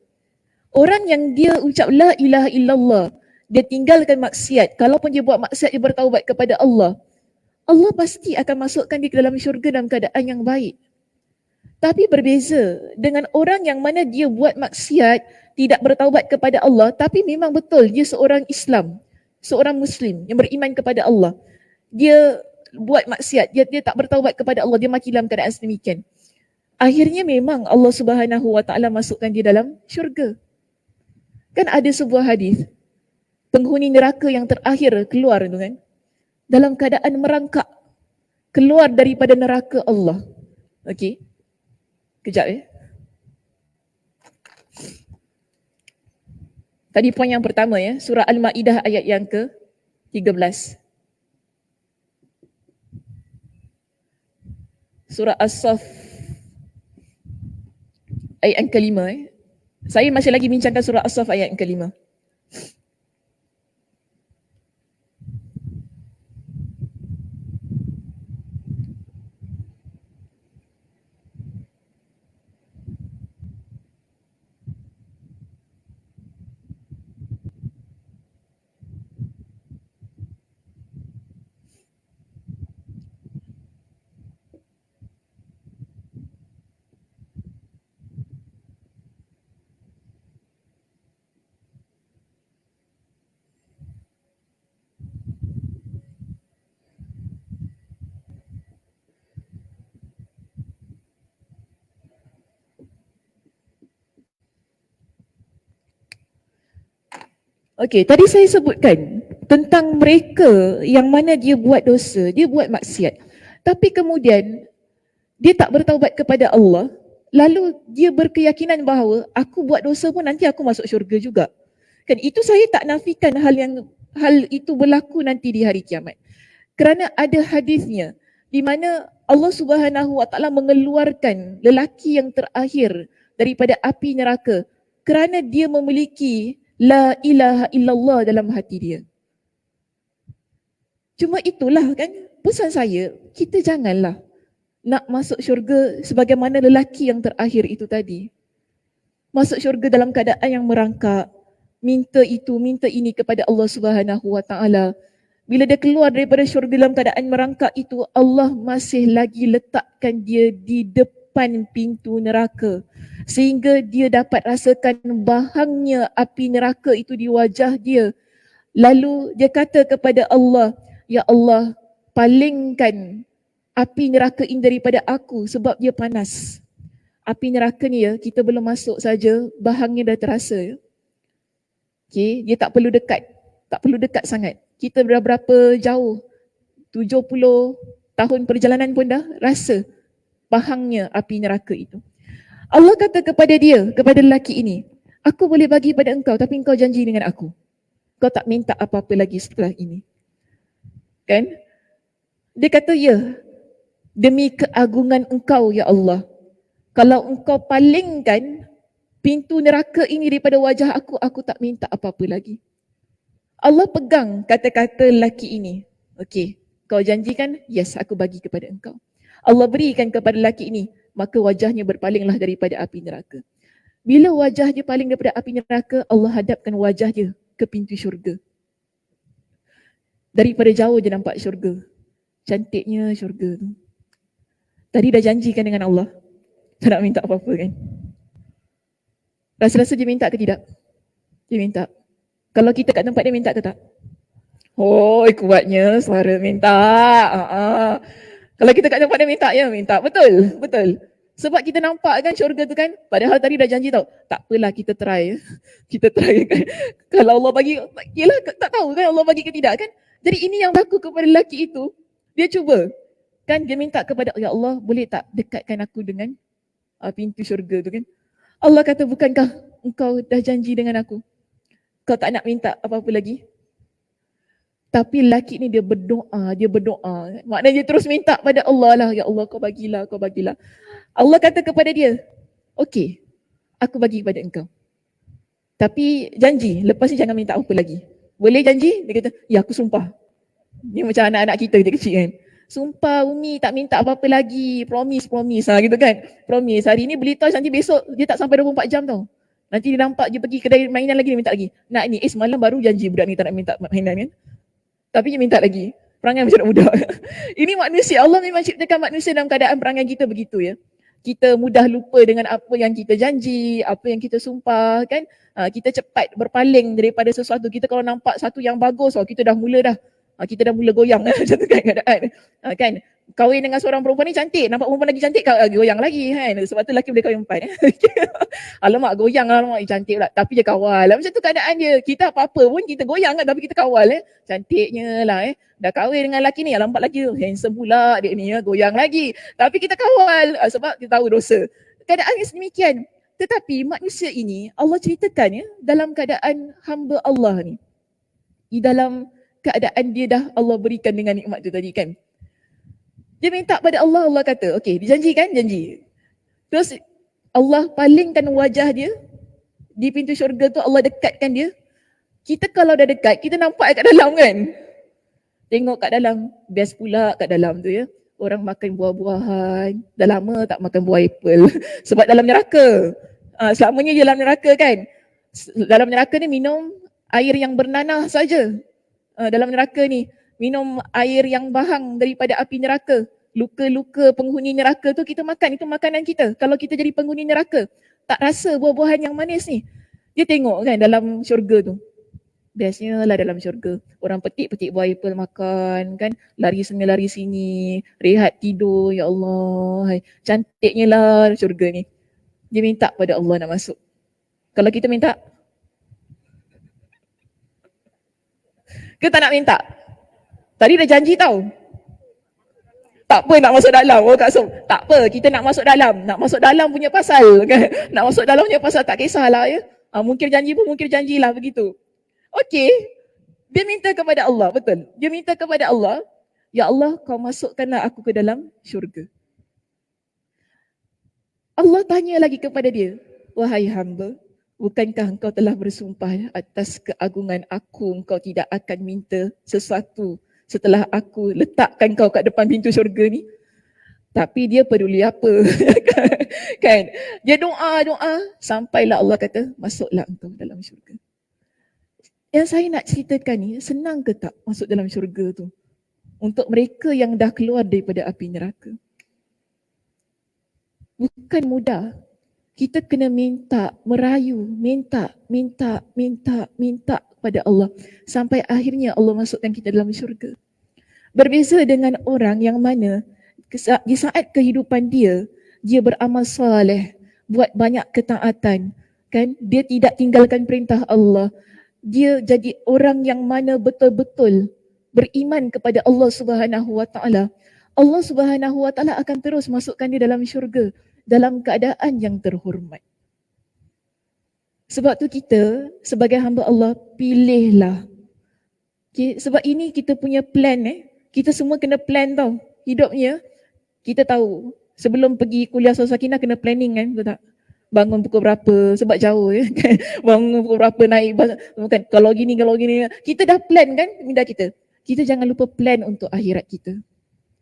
Orang yang dia ucap la ilaha illallah, dia tinggalkan maksiat, kalaupun dia buat maksiat dia bertaubat kepada Allah, Allah pasti akan masukkan dia ke dalam syurga dalam keadaan yang baik. Tapi berbeza dengan orang yang mana dia buat maksiat, tidak bertaubat kepada Allah, tapi memang betul dia seorang Islam, seorang Muslim yang beriman kepada Allah. Dia buat maksiat, dia tak bertaubat kepada Allah, dia mati dalam keadaan sedemikian. Akhirnya memang Allah Subhanahu Wa Taala masukkan dia dalam syurga. Kan ada sebuah hadis, penghuni neraka yang terakhir keluar tu kan, dalam keadaan merangkak, keluar daripada neraka Allah. Okey. Kejap ya. Tadi poin yang pertama ya, surah Al-Ma'idah ayat yang ke-13. Surah As-Saff ayat yang ke-5 . Saya masih lagi bincangkan surah As-Saff ayat yang ke-5. Okey, tadi saya sebutkan tentang mereka yang mana dia buat dosa, dia buat maksiat. Tapi kemudian dia tak bertaubat kepada Allah, lalu dia berkeyakinan bahawa aku buat dosa pun nanti aku masuk syurga juga. Kan itu saya tak nafikan hal itu berlaku nanti di hari kiamat. Kerana ada hadisnya di mana Allah Subhanahu Wa Taala mengeluarkan lelaki yang terakhir daripada api neraka kerana dia memiliki la ilaha illallah dalam hati dia. Cuma itulah kan pesan saya, kita janganlah nak masuk syurga sebagaimana lelaki yang terakhir itu tadi. Masuk syurga dalam keadaan yang merangkak, minta itu, minta ini kepada Allah Subhanahu Wa Taala. Bila dia keluar daripada syurga dalam keadaan merangkak itu, Allah masih lagi letakkan dia di depan pintu neraka. Sehingga dia dapat rasakan bahangnya api neraka itu di wajah dia. Lalu dia kata kepada Allah, ya Allah, palingkan api neraka ini daripada aku sebab dia panas. Api neraka ni ya, kita belum masuk saja, bahangnya dah terasa. Ya. Okay, dia tak perlu dekat sangat. Kita berapa jauh, 70 tahun perjalanan pun dah rasa bahangnya api neraka itu. Allah kata kepada dia, kepada lelaki ini, aku boleh bagi pada engkau tapi engkau janji dengan aku. Kau tak minta apa-apa lagi setelah ini. Kan? Dia kata, ya, demi keagungan engkau ya Allah, kalau engkau palingkan pintu neraka ini daripada wajah aku tak minta apa-apa lagi. Allah pegang kata-kata lelaki ini. Okey, kau janjikan? Yes, aku bagi kepada engkau. Allah berikan kepada lelaki ini, maka wajahnya berpalinglah daripada api neraka. Bila wajah dia paling daripada api neraka, Allah hadapkan wajah dia ke pintu syurga. Daripada jauh dia nampak syurga. Cantiknya syurga tu. Tadi dah janjikan dengan Allah, tak nak minta apa-apa kan? Rasa-rasa dia minta ke tidak? Dia minta. Kalau kita kat tempat dia minta ke tak? Oh, kuatnya suara minta. Kalau kita kat tempat dia minta, ya minta. Betul, betul. Sebab kita nampak kan syurga tu kan, padahal tadi dah janji tau. Tak apalah, kita try. Kita try kan. Kalau Allah bagi, yelah tak tahu kan Allah bagi ke tidak kan. Jadi ini yang berlaku kepada lelaki itu. Dia cuba. Kan dia minta kepada, ya Allah boleh tak dekatkan aku dengan pintu syurga tu kan. Allah kata, bukankah engkau dah janji dengan aku? Kau tak nak minta apa-apa lagi? Tapi lelaki ni dia berdoa. Maknanya dia terus minta pada Allah lah, ya Allah kau bagilah. Allah kata kepada dia, okey, aku bagi kepada engkau. Tapi janji, lepas ni jangan minta apa lagi. Boleh janji? Dia kata, ya aku sumpah. Ni macam anak-anak kita kecil kan. Sumpah Umi tak minta apa-apa lagi. Promise gitu kan. Promise, hari ni beli toys, nanti besok dia tak sampai 24 jam tau. Nanti dia nampak dia pergi kedai mainan lagi, dia minta lagi. Nak ni, semalam baru janji budak ni tak nak minta mainan kan. Tapi dia minta lagi. Perangai macam budak. Ini manusia. Allah memang ciptakan manusia dalam keadaan perangai kita begitu ya. Kita mudah lupa dengan apa yang kita janji, apa yang kita sumpah kan. Kita cepat berpaling daripada sesuatu. Kita kalau nampak satu yang bagus, kita dah mula goyang macam tu kan keadaan. Kan? Kahwin dengan seorang perempuan ni cantik, nampak perempuan lagi cantik, goyang lagi kan. Sebab tu lelaki boleh kahwin 4. Alamak goyang, alamak cantik pula. Tapi dia kawal. Macam tu keadaan dia. Kita apa-apa pun kita goyang kan, tapi kita kawal Cantiknya lah Dah kahwin dengan lelaki ni, nampak lagi handsome pula dia ni goyang lagi. Tapi kita kawal sebab kita tahu dosa. Keadaan yang sedemikian. Tetapi manusia ini Allah ceritakan ya dalam keadaan hamba Allah ni. Di dalam keadaan dia dah Allah berikan dengan nikmat tu tadi kan. Dia minta pada Allah, Allah kata, okey, dijanjikan, janji. Terus Allah palingkan wajah dia di pintu syurga tu, Allah dekatkan dia. Kita kalau dah dekat, kita nampak kat dalam kan. Tengok kat dalam, best pula kat dalam tu ya. Orang makan buah-buahan, dah lama tak makan buah apple. Sebab dalam neraka. Selamanya dalam neraka kan. Dalam neraka ni minum air yang bernanah saja. Dalam neraka ni minum air yang bahang daripada api neraka. Luka-luka penghuni neraka tu kita makan, itu makanan kita. Kalau kita jadi penghuni neraka, tak rasa buah-buahan yang manis ni. Dia tengok kan dalam syurga tu. Biasanya lah dalam syurga, orang petik-petik buah apple makan kan, lari sana lari sini, rehat tidur, ya Allah. Cantiknya lah syurga ni. Dia minta pada Allah nak masuk. Kalau kita minta, ke tak nak minta? Tadi dah janji tau. Tak apa nak masuk dalam. Oh Kak Som, tak apa, kita nak masuk dalam. Nak masuk dalam punya pasal kan. Nak masuk dalam punya pasal tak kisahlah ya. Mungkin janji pun mungkin janjilah begitu. Okey. Dia minta kepada Allah, betul. Dia minta kepada Allah, ya Allah kau masukkanlah aku ke dalam syurga. Allah tanya lagi kepada dia, wahai hamba, bukankah engkau telah bersumpah atas keagungan aku, engkau tidak akan minta sesuatu setelah aku letakkan kau kat depan pintu syurga ni? Tapi dia peduli apa? Kan? Dia doa, sampailah Allah kata, masuklah engkau dalam syurga. Yang saya nak ceritakan ni, senang ke tak masuk dalam syurga tu? Untuk mereka yang dah keluar daripada api neraka. Bukan mudah. Kita kena minta, merayu, minta pada Allah. Sampai akhirnya Allah masukkan kita dalam syurga. Berbeza dengan orang yang mana di saat kehidupan dia beramal soleh, buat banyak ketaatan, kan? Dia tidak tinggalkan perintah Allah. Dia jadi orang yang mana betul-betul beriman kepada Allah Subhanahu Wa Taala. Allah Subhanahu Wa Taala akan terus masukkan dia dalam syurga dalam keadaan yang terhormat. Sebab tu kita sebagai hamba Allah, pilihlah. Okay, sebab ini kita punya plan kita semua kena plan tau hidupnya. Kita tahu sebelum pergi kuliah Sakinah kena planning kan, betul tak? Bangun pukul berapa, sebab jauh ya kan. Bangun pukul berapa, naik bas, kan? Kalau gini, kita dah plan kan minda kita. Kita jangan lupa plan untuk akhirat kita.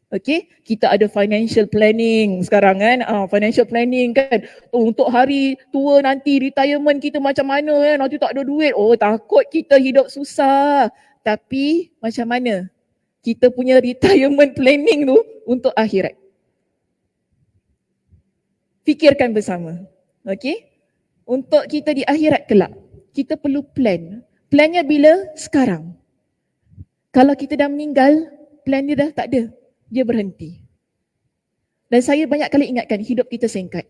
Okay, kita ada financial planning sekarang kan, financial planning kan, untuk hari tua nanti, retirement kita macam mana kan, nanti tak ada duit, takut kita hidup susah. Tapi macam mana kita punya retirement planning tu untuk akhirat? Fikirkan bersama. Okay, untuk kita di akhirat kelak, kita perlu plan. Plannya bila? Sekarang. Kalau kita dah meninggal, plan dia dah tak ada. Dia berhenti. Dan saya banyak kali ingatkan, hidup kita singkat.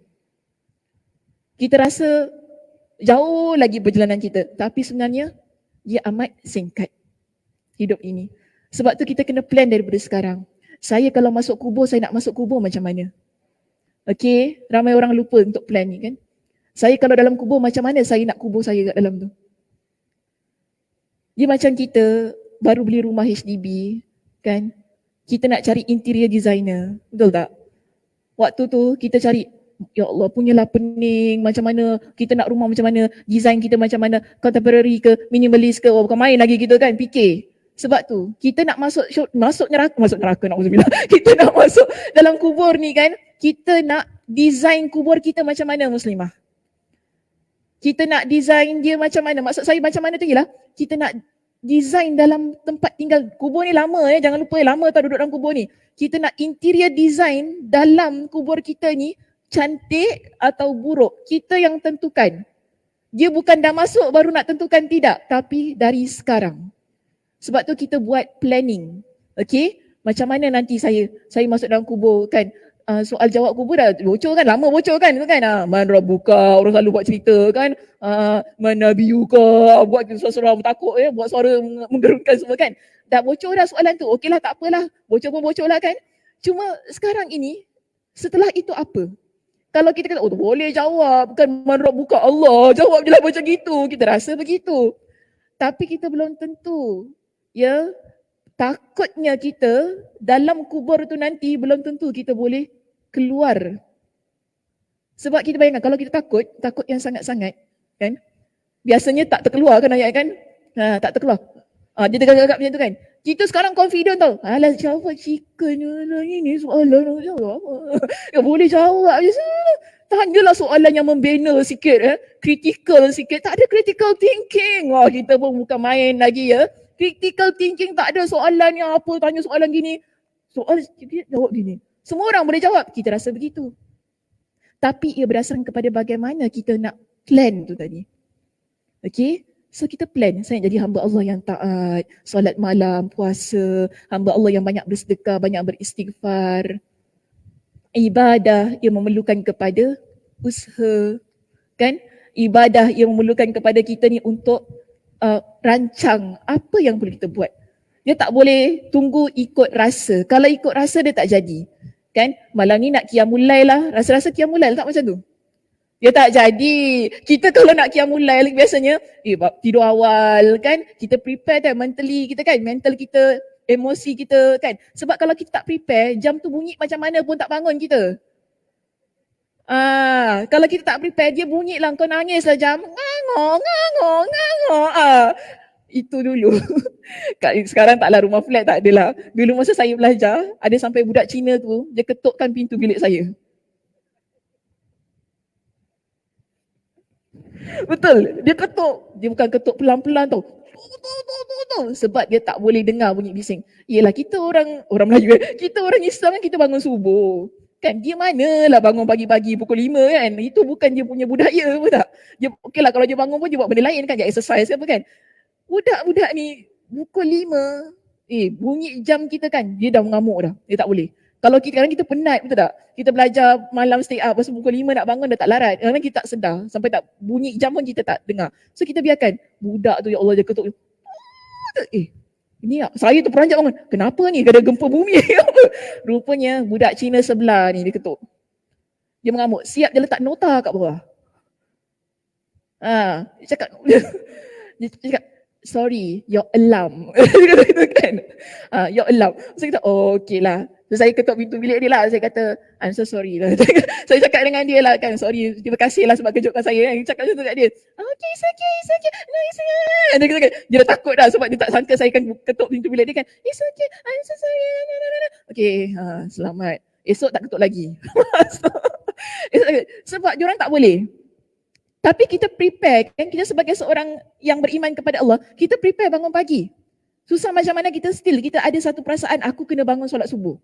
Kita rasa jauh lagi perjalanan kita, tapi sebenarnya dia amat singkat hidup ini. Sebab tu kita kena plan daripada sekarang. Saya kalau masuk kubur, saya nak masuk kubur macam mana? Okay, ramai orang lupa untuk plan ni kan. Saya kalau dalam kubur, macam mana saya nak kubur saya kat dalam tu? Dia macam kita baru beli rumah HDB kan. Kita nak cari interior designer, betul tak? Waktu tu kita cari, ya Allah punyalah pening, macam mana, kita nak rumah macam mana, design kita macam mana, contemporary ke, minimalist ke, bukan main lagi kita kan, fikir. Sebab tu, kita nak masuk neraka, na'udzubillah. Kita nak masuk dalam kubur ni kan, kita nak design kubur kita macam mana Muslimah? Kita nak design dia macam mana? Maksud saya macam mana tu ialah, kita nak design dalam tempat tinggal. Kubur ni lama jangan lupa lama tau duduk dalam kubur ni. Kita nak interior design dalam kubur kita ni cantik atau buruk, kita yang tentukan. Dia bukan dah masuk baru nak tentukan, tidak, tapi dari sekarang. Sebab tu kita buat planning. Okay, macam mana nanti saya masuk dalam kubur kan. Soal jawab kubur dah bocor kan, lama bocor kan, man rabbuka, orang selalu buat cerita kan, man nabiyuka, buat suara takut buat suara menggerunkan semua kan. Dah bocor dah soalan tu, okeylah tak apalah, bocor pun bocor lah kan. Cuma sekarang ini, setelah itu apa? Kalau kita kata, oh boleh jawab, kan man rabbuka Allah, jawab je lah macam gitu. Kita rasa begitu. Tapi kita belum tentu. Ya, takutnya kita dalam kubur tu nanti belum tentu kita boleh keluar. Sebab kita bayangkan kalau kita takut yang sangat-sangat, kan? Biasanya tak terkeluar kan ayat kan? Tak terkeluar. Dia tergagap macam tu kan? Kita sekarang confident tau. Alah jawab chicken ini soalan jawab apa? Ya boleh jawab je. Tanyalah soalan yang membina sikit, critical sikit. Tak ada critical thinking. Wah, kita pun bukan main lagi ya. Critical thinking tak ada soalan yang apa, tanya soalan gini. Soal dia jawab gini. Semua orang boleh jawab. Kita rasa begitu. Tapi ia berdasarkan kepada bagaimana kita nak plan tu tadi. Okay? So kita plan, saya jadi hamba Allah yang taat, solat malam, puasa, hamba Allah yang banyak bersedekah, banyak beristighfar. Ibadah yang memerlukan kepada usaha, kan? Ibadah yang memerlukan kepada kita ni untuk rancang apa yang boleh kita buat. Dia tak boleh tunggu ikut rasa. Kalau ikut rasa dia tak jadi. Kan? Malam ni nak qiyamul lail lah, rasa-rasa qiyamul lail tak macam tu. Dia tak jadi. Kita kalau nak qiyamul lail biasanya tidur awal kan, kita prepare kan mentally kita kan, mental kita, emosi kita kan. Sebab kalau kita tak prepare, jam tu bunyi macam mana pun tak bangun kita. Kalau kita tak prepare, dia bunyi lah, kau nangis lah jam. Ngangok. Itu dulu. Sekarang taklah, rumah flat tak adalah. Dulu masa saya belajar, ada sampai budak Cina tu, dia ketukkan pintu bilik saya. Betul, dia ketuk. Dia bukan ketuk pelan-pelan tau. Sebab dia tak boleh dengar bunyi bising. Yelah kita orang Melayu kan, kita orang Islam kan, kita bangun subuh. Kan dia manalah bangun pagi-pagi pukul 5 kan. Itu bukan dia punya budaya pun tak. Dia okey lah kalau dia bangun pun dia buat benda lain kan, dia exercise apa kan. Budak-budak ni pukul 5 bunyi jam kita kan, dia dah mengamuk dah. Dia tak boleh. Kalau kita sekarang kita penat, betul tak? Kita belajar malam stay up, pasal pukul 5 nak bangun dah tak larat. Kadang kita tak sedar, sampai tak bunyi jam pun kita tak dengar. So kita biarkan budak tu, ya Allah, dia ketuk. Ini saya tu peranjat bangun. Kenapa ni? Ada gempa bumi. Rupanya budak Cina sebelah ni dia ketuk. Dia mengamuk. Siap dia letak nota kat bawah. Dia cakap, sorry, your alarm. Dia kata gitu kan. Your alarm. So kita, okey lah. So saya ketuk pintu bilik dia lah. Saya kata, I'm so sorry lah. Saya cakap dengan dia lah kan, sorry, terima kasih lah sebab kejutkan saya. Dia cakap macam tu kat dia. Okay, it's okay. No, it's okay. Dia kata, dia dah takut dah sebab dia tak sangka saya akan ketuk pintu bilik dia kan. It's okay, I'm so sorry. Okay, selamat. Esok tak ketuk lagi. Sebab diorang tak boleh. Tapi kita prepare kan, kita sebagai seorang yang beriman kepada Allah, kita prepare bangun pagi. Susah macam mana kita ada satu perasaan, aku kena bangun solat subuh.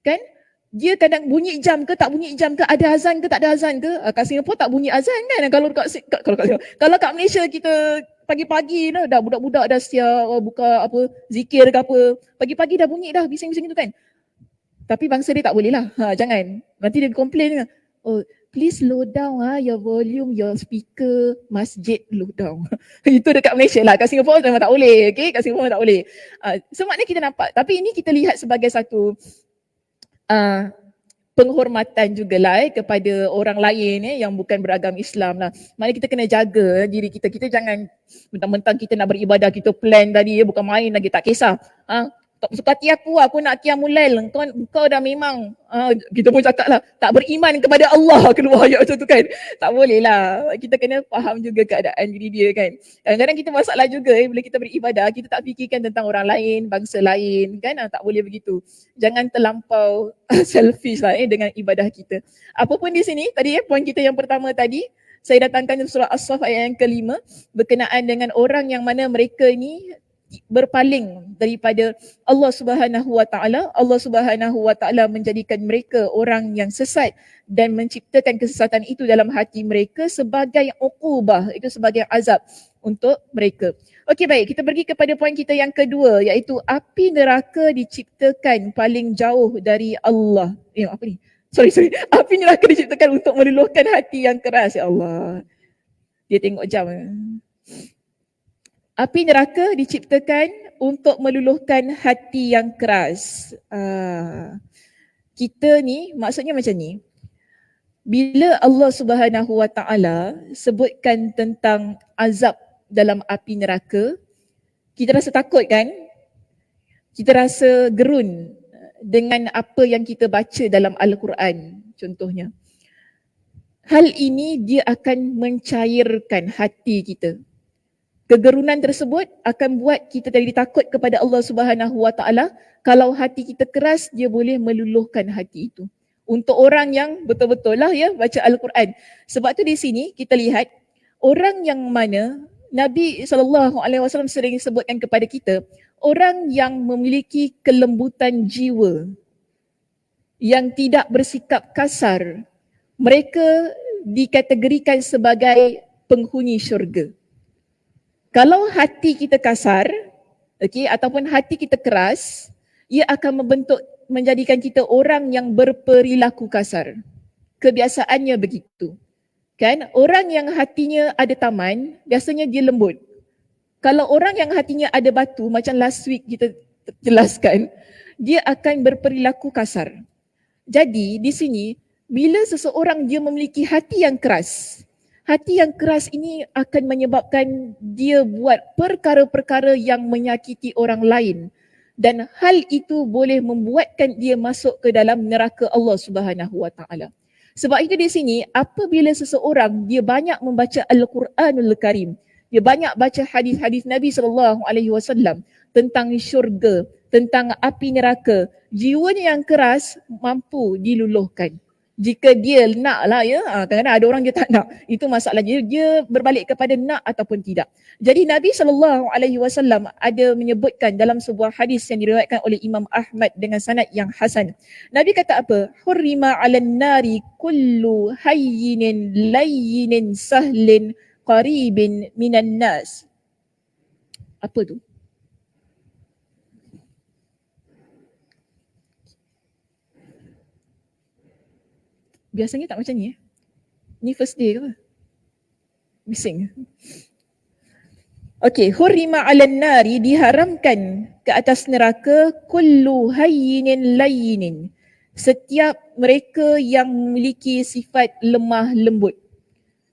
Kan? Dia kadang bunyi jam ke tak bunyi jam ke, ada azan ke tak ada azan ke. Kat Singapura tak bunyi azan kan. Kalau kat Malaysia kita pagi-pagi dah budak-budak dah siap buka apa zikir ke apa. Pagi-pagi dah bunyi dah bising-bising tu kan. Tapi bangsa dia tak boleh lah. Jangan. Nanti dia complain. Oh, please low down your volume, your speaker, masjid low down. Itu dekat Malaysia lah. Kat Singapura memang tak boleh. Okay? Kat Singapura memang tak boleh. Semaknanya kita nampak. Tapi ini kita lihat sebagai satu penghormatan jugalah kepada orang lain yang bukan beragam Islam lah. Maknanya kita kena jaga diri kita. Kita jangan mentang-mentang kita nak beribadah, kita plan tadi, bukan main lagi, tak kisah. Tak suka hati aku nak qiyamul lail. Kau dah memang, kita pun cakap lah, tak beriman kepada Allah, keluar ayat macam tu kan. Tak boleh lah. Kita kena faham juga keadaan diri dia kan. Kadang-kadang kita masalah juga bila kita beribadah, kita tak fikirkan tentang orang lain, bangsa lain kan. Tak boleh begitu. Jangan terlampau selfish lah dengan ibadah kita. Apapun di sini, tadi poin kita yang pertama tadi, saya datangkan surah As-Saff ayat yang ke-5 berkenaan dengan orang yang mana mereka ini berpaling daripada Allah Subhanahu Wa Taala. Allah Subhanahu Wa Taala menjadikan mereka orang yang sesat dan menciptakan kesesatan itu dalam hati mereka sebagai uqubah, itu sebagai azab untuk mereka. Okey, baik, kita pergi kepada poin kita yang kedua, iaitu api neraka diciptakan paling jauh dari Allah. Apa ni? Sorry. Api neraka diciptakan untuk meluluhkan hati yang keras. Ya Allah. Dia tengok jam. Api neraka diciptakan untuk meluluhkan hati yang keras. Kita ni maksudnya macam ni. Bila Allah Subhanahu Wa Taala sebutkan tentang azab dalam api neraka, kita rasa takut kan? Kita rasa gerun dengan apa yang kita baca dalam Al-Quran contohnya. Hal ini dia akan mencairkan hati kita. Kegerunan tersebut akan buat kita jadi takut kepada Allah Subhanahu Wa Taala. Kalau hati kita keras, dia boleh meluluhkan hati itu. Untuk orang yang betul-betul lah ya baca Al-Quran. Sebab tu di sini kita lihat orang yang mana Nabi SAW sering sebutkan kepada kita, orang yang memiliki kelembutan jiwa, yang tidak bersikap kasar, mereka dikategorikan sebagai penghuni syurga. Kalau hati kita kasar, ataupun hati kita keras, ia akan menjadikan kita orang yang berperilaku kasar. Kebiasaannya begitu. Kan? Orang yang hatinya ada taman, biasanya dia lembut. Kalau orang yang hatinya ada batu, macam last week kita jelaskan, dia akan berperilaku kasar. Jadi di sini, bila seseorang dia memiliki hati yang keras, hati yang keras ini akan menyebabkan dia buat perkara-perkara yang menyakiti orang lain. Dan hal itu boleh membuatkan dia masuk ke dalam neraka Allah Subhanahu Wa Taala. Sebab itu di sini, apabila seseorang dia banyak membaca Al-Quranul Karim, dia banyak baca hadis-hadis Nabi SAW tentang syurga, tentang api neraka, jiwanya yang keras mampu diluluhkan. Jika dia nak lah ya, kadang-kadang ada orang dia tak nak. Itu masalahnya, dia berbalik kepada nak ataupun tidak. Jadi Nabi SAW ada menyebutkan dalam sebuah hadis yang diriwayatkan oleh Imam Ahmad dengan sanad yang hasan. Nabi kata apa? Hurrima 'alan nari kullu hayyinin layyinin sahlin qaribin minan nas. Apa tu? Biasanya tak macam ni. Ni first day ke apa? Bising. Okey, hurrima 'alan nari, diharamkan ke atas neraka kullu hayyinin layyinin. Setiap mereka yang memiliki sifat lemah lembut.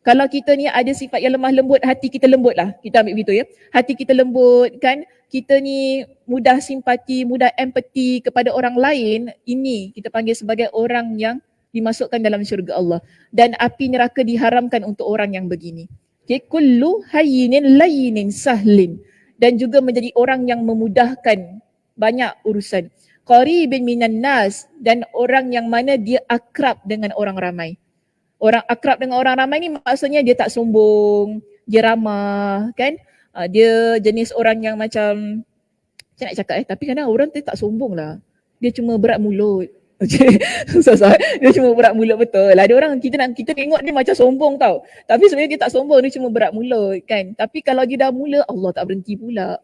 Kalau kita ni ada sifat yang lemah lembut, hati kita lembut lah. Kita ambil begitu ya. Hati kita lembut kan. Kita ni mudah simpati, mudah empati kepada orang lain. Ini kita panggil sebagai orang yang dimasukkan dalam syurga Allah. Dan api neraka diharamkan untuk orang yang begini. Okay. Kullu hayyinin layyinin sahlin. Dan juga menjadi orang yang memudahkan banyak urusan. Qaribin minan nas, dan orang yang mana dia akrab dengan orang ramai. Orang akrab dengan orang ramai ni maksudnya dia tak sombong, dia ramah kan. Dia jenis orang yang macam nak cakap tapi kadang orang tu tak sombong lah. Dia cuma berat mulut. Susah. Dia cuma berat mulut betul. Ada orang kita tengok dia macam sombong tau. Tapi sebenarnya dia tak sombong, dia cuma berat mulut kan. Tapi kalau dia dah mula, Allah tak berhenti pula.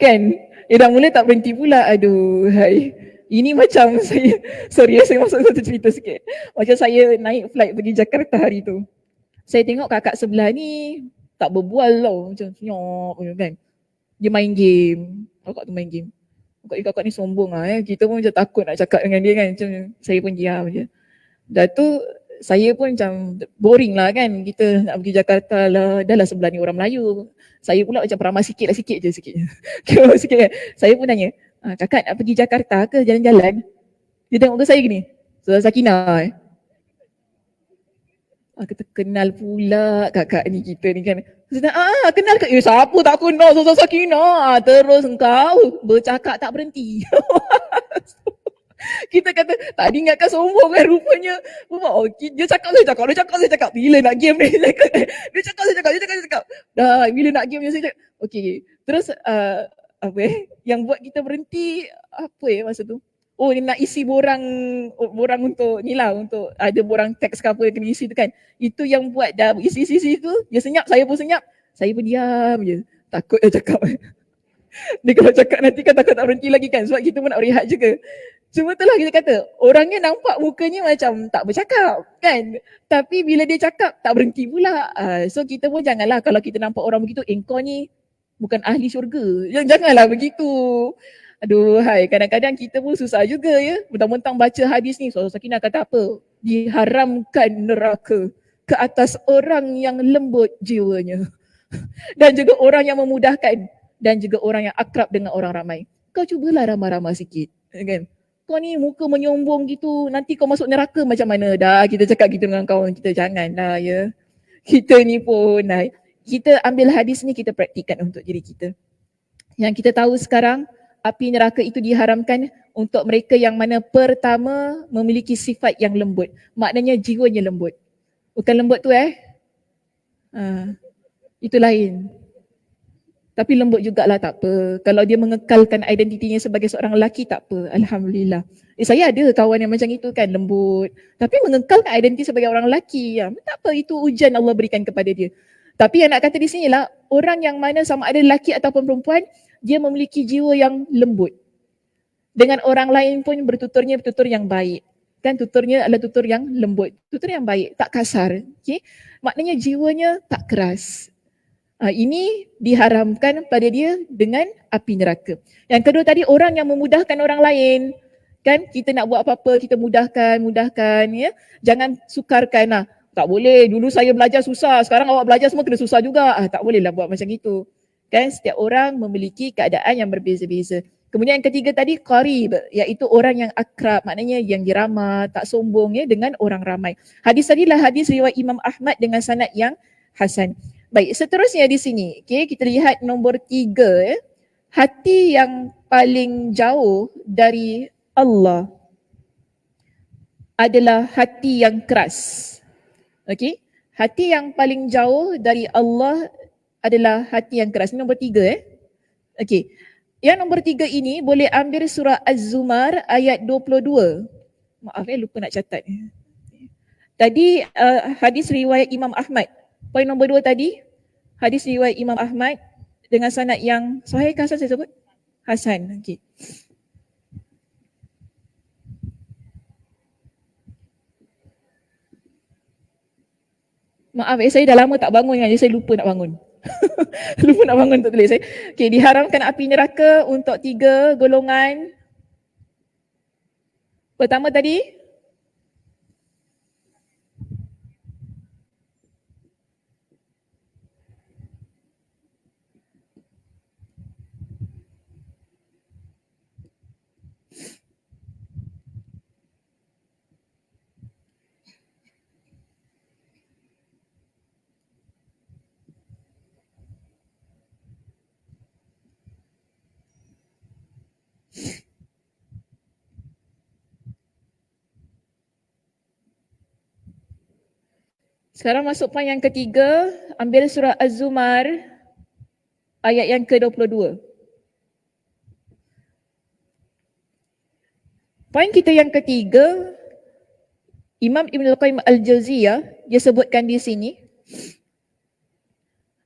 Kan? Dia dah mula tak berhenti pula. Aduh, hai. Ini macam saya masuk satu cerita sikit. Macam saya naik flight pergi Jakarta hari tu. Saya tengok kakak sebelah ni tak berbual tau. Macam senyap kan. Dia main game. Kakak tu main game. Kakak ni sombong lah. Kita pun macam takut nak cakap dengan dia kan. Macam saya pun diam je. Dah tu saya pun macam boring lah kan. Kita nak pergi Jakarta lah. Dah lah sebelah ni orang Melayu. Saya pula macam peramah sikit je. Sikit kan. Saya pun tanya, kakak nak pergi Jakarta ke jalan-jalan? Dia tengok ke saya gini. Saudara Sakinah kata kenal pula kakak ni kita ni kan. Saya kata, kenal ke? Siapa tak kenal Saudara Sakinah? Terus engkau bercakap tak berhenti. Kita kata tak diingatkan sombong kan rupanya. Dia cakap saya cakap. Bila nak game ni? Dia cakap saya cakap. Dah bila nak game ni saya cakap. Okay. Terus yang buat kita berhenti masa tu? Oh, dia nak isi borang untuk ni lah, untuk ada borang teks ke apa yang kena isi tu kan. Itu yang buat dah isi tu, dia senyap, saya pun senyap. Saya pun diam je. Takut dia cakap. Dia kalau cakap nanti kan takut tak berhenti lagi kan. Sebab kita pun nak rehat juga. Cuma itulah kita kata, orangnya nampak mukanya macam tak bercakap kan. Tapi bila dia cakap, tak berhenti pula. So kita pun janganlah kalau kita nampak orang begitu, kau ni bukan ahli syurga. Janganlah begitu. Aduhai, kadang-kadang kita pun susah juga ya. Mentang-mentang baca hadis ni, Ustazah Sakinah kata apa? Diharamkan neraka ke atas orang yang lembut jiwanya. Dan juga orang yang memudahkan. Dan juga orang yang akrab dengan orang ramai. Kau cubalah ramah-ramah sikit. Kan? Kau ni muka menyombong gitu, nanti kau masuk neraka macam mana? Dah kita cakap gitu dengan kawan kita, janganlah ya. Kita ni pun, kita ambil hadis ni kita praktikkan untuk diri kita. Yang kita tahu sekarang, api neraka itu diharamkan untuk mereka yang mana pertama memiliki sifat yang lembut. Maknanya jiwanya lembut. Bukan lembut tu itu lain. Tapi lembut jugalah, tak apa. Kalau dia mengekalkan identitinya sebagai seorang lelaki, tak apa. Alhamdulillah. Saya ada kawan yang macam itu kan, lembut. Tapi mengekalkan identiti sebagai orang lelaki, tak apa, itu ujian Allah berikan kepada dia. Tapi yang nak kata di sini lah, orang yang mana sama ada lelaki ataupun perempuan, dia memiliki jiwa yang lembut. Dengan orang lain pun bertuturnya bertutur yang baik. Kan tuturnya adalah tutur yang lembut. Tutur yang baik, tak kasar. Okay? Maknanya jiwanya tak keras. Ini diharamkan pada dia dengan api neraka. Yang kedua tadi, orang yang memudahkan orang lain. Kan kita nak buat apa-apa, kita mudahkan ya. Jangan sukarkan tak boleh, dulu saya belajar susah, sekarang awak belajar semua kena susah juga. Tak bolehlah buat macam itu. Kan setiap orang memiliki keadaan yang berbeza-beza. Kemudian yang ketiga tadi, qarib, iaitu orang yang akrab, maknanya yang diramah, tak sombong ya dengan orang ramai. Hadis tadilah hadis riwayat Imam Ahmad dengan sanad yang hasan. Baik, seterusnya di sini, okay, kita lihat nombor 3 ya. Hati yang paling jauh dari Allah adalah hati yang keras. Okey, hati yang paling jauh dari Allah adalah hati yang keras. Ini nombor 3 Okey. Yang nombor 3 ini boleh ambil surah Az-Zumar ayat 22. Maaf lupa nak catat. Tadi hadis riwayat Imam Ahmad. Poin nombor 2 tadi, hadis riwayat Imam Ahmad dengan sanad yang sahih ke hasan saya sebut? Hasan. Okey. Maaf saya dah lama tak bangun kan, jadi saya lupa nak bangun. Lupa nak bangun untuk tulis. Okey, diharamkan api neraka untuk 3 golongan. Pertama tadi, sekarang masuk poin yang ketiga, ambil surah Az-Zumar ayat yang ke-22. Poin kita yang ketiga, Imam Ibn Al-Qayyim Al-Jauziyah dia sebutkan di sini,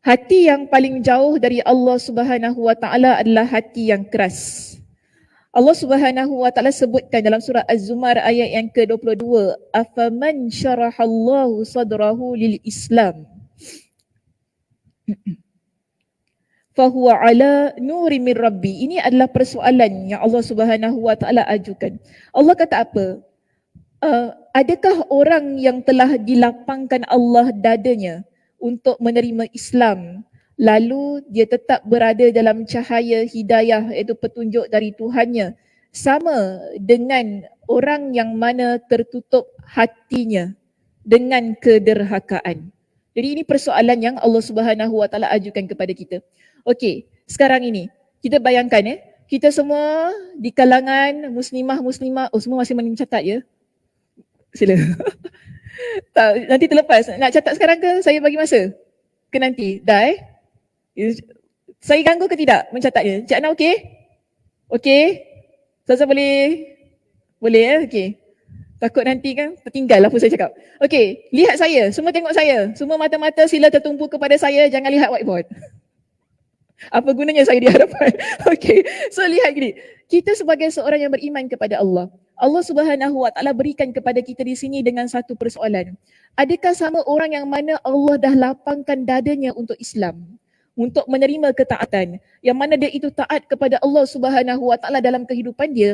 hati yang paling jauh dari Allah Subhanahu Wa Taala adalah hati yang keras. Allah Subhanahu Wa Taala sebutkan dalam surah Az-Zumar ayat yang ke-22, afaman syarahallahu sadrahu lil Islam fahuwa ala nuri min rabbi. Ini adalah persoalan yang Allah Subhanahu Wa Taala ajukan. Allah kata apa? Adakah orang yang telah dilapangkan Allah dadanya untuk menerima Islam, lalu dia tetap berada dalam cahaya hidayah iaitu petunjuk dari Tuhannya, sama dengan orang yang mana tertutup hatinya dengan kederhakaan? Jadi ini persoalan yang Allah Subhanahu Wa Taala ajukan kepada kita. Okey, sekarang ini kita bayangkan kita semua di kalangan muslimah, semua masih mencatat ya? Sila. Tak, nanti terlepas. Nak catat sekarang ke saya bagi masa? Ke nanti? Dah Saya ganggu ke tidak mencatatnya? Cik Ana okey? Okey? Ustazah boleh? Boleh okey. Takut nanti kan tertinggal apa saya cakap. Okey, lihat saya. Semua tengok saya. Semua mata-mata sila tertumpu kepada saya. Jangan lihat whiteboard. Apa gunanya saya di hadapan? Okey, so lihat gini. Kita sebagai seorang yang beriman kepada Allah, Allah Subhanahu Wa Taala berikan kepada kita di sini dengan satu persoalan. Adakah sama orang yang mana Allah dah lapangkan dadanya untuk Islam, untuk menerima ketaatan, yang mana dia itu taat kepada Allah Subhanahu Wa Taala dalam kehidupan dia,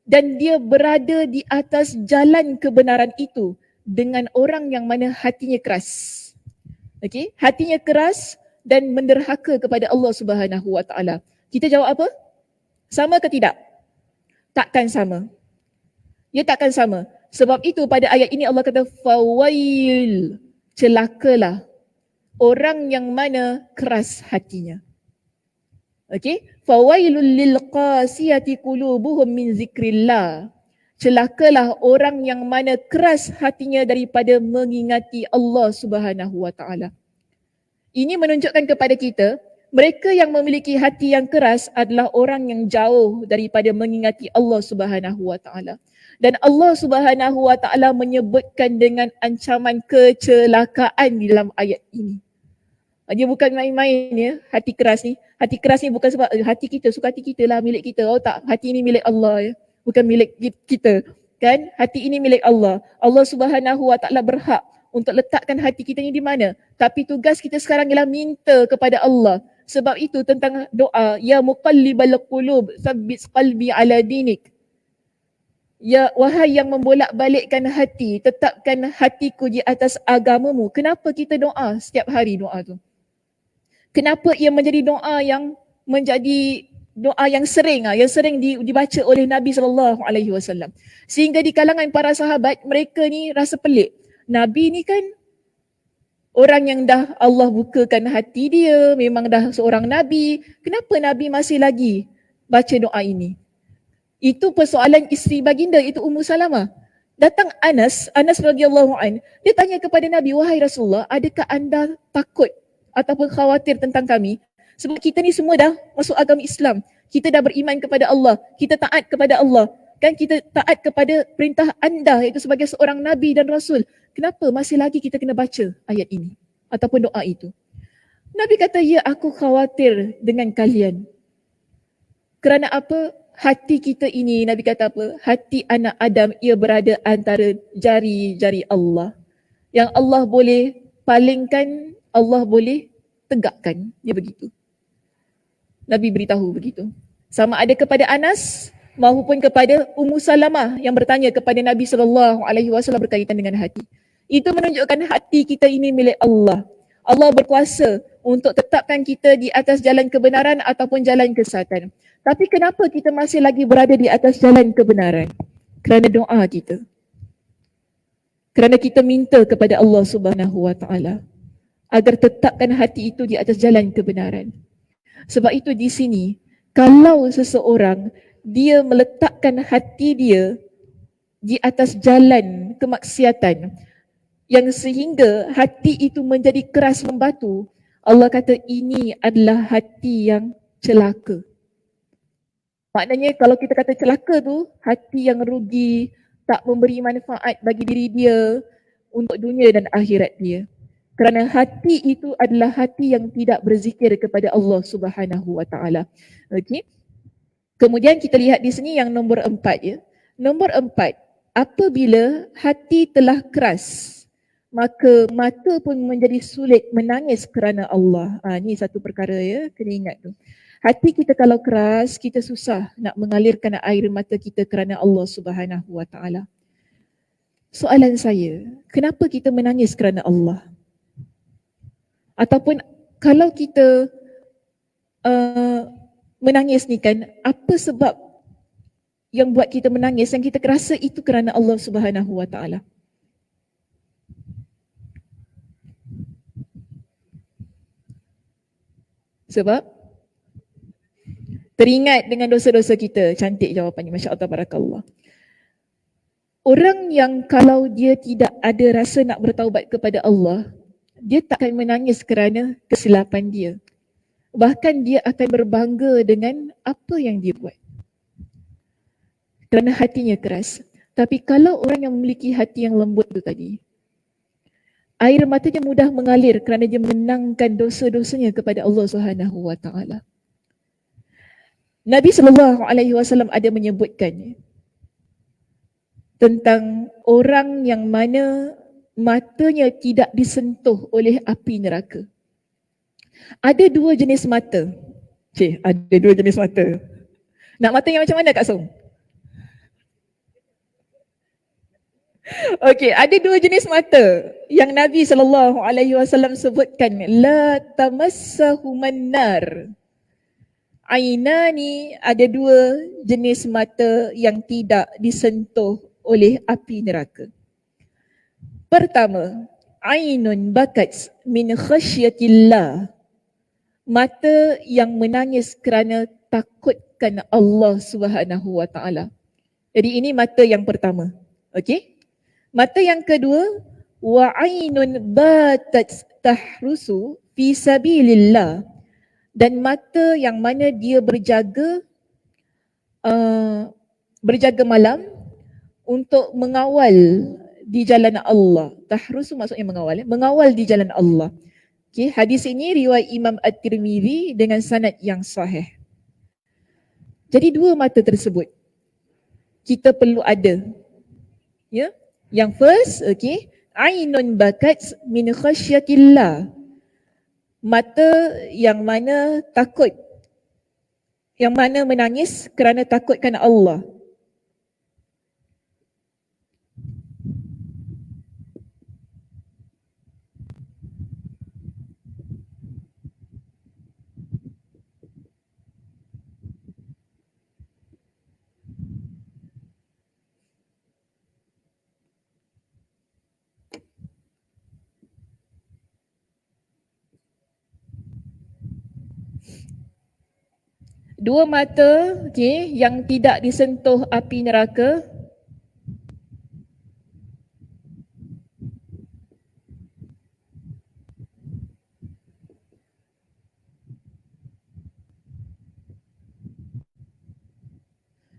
dan dia berada di atas jalan kebenaran itu dengan orang yang mana hatinya keras. Okey, hatinya keras dan menderhaka kepada Allah Subhanahu Wa Taala. Kita jawab apa? Sama ke tidak? Takkan sama. Ya, takkan sama. Sebab itu pada ayat ini Allah kata fawail, celakalah orang yang mana keras hatinya. Okey, fawailul lil qasiyati qulubuhum min zikrillah. Celakalah orang yang mana keras hatinya daripada mengingati Allah Subhanahu Wa Taala. Ini menunjukkan kepada kita, mereka yang memiliki hati yang keras adalah orang yang jauh daripada mengingati Allah Subhanahu Wa Taala. Dan Allah Subhanahu Wa Taala menyebutkan dengan ancaman kecelakaan di dalam ayat ini. Dia bukan main-main ya, hati keras ni. Hati keras ni bukan sebab hati kita, suka hati kita lah milik kita. Oh tak, hati ini milik Allah ya, bukan milik kita. Kan? Hati ini milik Allah. Allah Subhanahu Wa Taala berhak untuk letakkan hati kita ni di mana. Tapi tugas kita sekarang ialah minta kepada Allah. Sebab itu tentang doa, ya muqallibal qulub, tsabbit qalbi ala dinik. Ya wahai yang membolak-balikkan hati, tetapkan hatiku di atas agamamu. Kenapa kita doa setiap hari doa tu? Kenapa ia menjadi doa yang sering dibaca oleh Nabi SAW. Sehingga di kalangan para sahabat, mereka ni rasa pelik. Nabi ni kan orang yang dah Allah bukakan hati dia, memang dah seorang Nabi. Kenapa Nabi masih lagi baca doa ini? Itu persoalan isteri baginda, itu Ummu Salamah. Datang Anas radhiyallahu an, dia tanya kepada Nabi, wahai Rasulullah, adakah anda takut ataupun khawatir tentang kami? Sebab kita ni semua dah masuk agama Islam. Kita dah beriman kepada Allah, kita taat kepada Allah. Kan kita taat kepada perintah anda iaitu sebagai seorang Nabi dan Rasul. Kenapa masih lagi kita kena baca ayat ini ataupun doa itu? Nabi kata, ya aku khawatir dengan kalian. Kerana apa? Hati kita ini, Nabi kata apa? Hati anak Adam, ia berada antara jari-jari Allah. Yang Allah boleh palingkan, Allah boleh tegakkan. Dia begitu. Nabi beritahu begitu. Sama ada kepada Anas maupun kepada Ummu Salamah yang bertanya kepada Nabi SAW berkaitan dengan hati. Itu menunjukkan hati kita ini milik Allah. Allah berkuasa untuk tetapkan kita di atas jalan kebenaran ataupun jalan kesesatan. Tapi kenapa kita masih lagi berada di atas jalan kebenaran? Kerana doa kita. Kerana kita minta kepada Allah Subhanahu Wa Taala agar tetapkan hati itu di atas jalan kebenaran. Sebab itu di sini, kalau seseorang dia meletakkan hati dia di atas jalan kemaksiatan yang sehingga hati itu menjadi keras membatu, Allah kata ini adalah hati yang celaka. Maknanya kalau kita kata celaka tu, hati yang rugi, tak memberi manfaat bagi diri dia untuk dunia dan akhirat dia. Kerana hati itu adalah hati yang tidak berzikir kepada Allah Subhanahu Wa Taala. Okey. Kemudian kita lihat di sini yang nombor 4 ya. Nombor 4, apabila hati telah keras, maka mata pun menjadi sulit menangis kerana Allah. Ini satu perkara ya, kena ingat tu. Hati kita kalau keras, kita susah nak mengalirkan air mata kita kerana Allah Subhanahu Wa Taala. Soalan saya, kenapa kita menangis kerana Allah? Ataupun kalau kita menangis ni kan, apa sebab yang buat kita menangis, yang kita rasa itu kerana Allah Subhanahu Wa Taala? Sebab teringat dengan dosa-dosa kita. Cantik jawapannya, Masya Allah, Barakallah. Orang yang kalau dia tidak ada rasa nak bertaubat kepada Allah, dia takkan menangis kerana kesilapan dia. Bahkan dia akan berbangga dengan apa yang dia buat. Kerana hatinya keras. Tapi kalau orang yang memiliki hati yang lembut tu tadi, air matanya mudah mengalir kerana dia menenangkan dosa-dosanya kepada Allah Subhanahu Wa Taala. Nabi SAW ada menyebutkan tentang orang yang mana matanya tidak disentuh oleh api neraka. Ada dua jenis mata. Ada dua jenis mata. Nak mata yang macam mana Kak Som? Okey, ada dua jenis mata yang Nabi SAW sebutkan, la tamassahuman nar. Ainani, ada dua jenis mata yang tidak disentuh oleh api neraka. Pertama, ainun bakat min khasyatillah. Mata yang menangis kerana takutkan Allah Subhanahu wa taala. Jadi ini mata yang pertama. Okey? Mata yang kedua, wa ainun batat tahrusu fi sabilillah. Dan mata yang mana dia berjaga malam untuk mengawal di jalan Allah. Tahrusu maksudnya mengawal, mengawal di jalan Allah. Okay, hadis ini riwayat Imam At-Tirmidzi dengan sanad yang sahih. Jadi dua mata tersebut kita perlu ada. Ya. Yang first, okay, ainun bakat min khasyatillah. Mata yang mana takut, yang mana menangis kerana takutkan Allah. Dua mata, okay, yang tidak disentuh api neraka.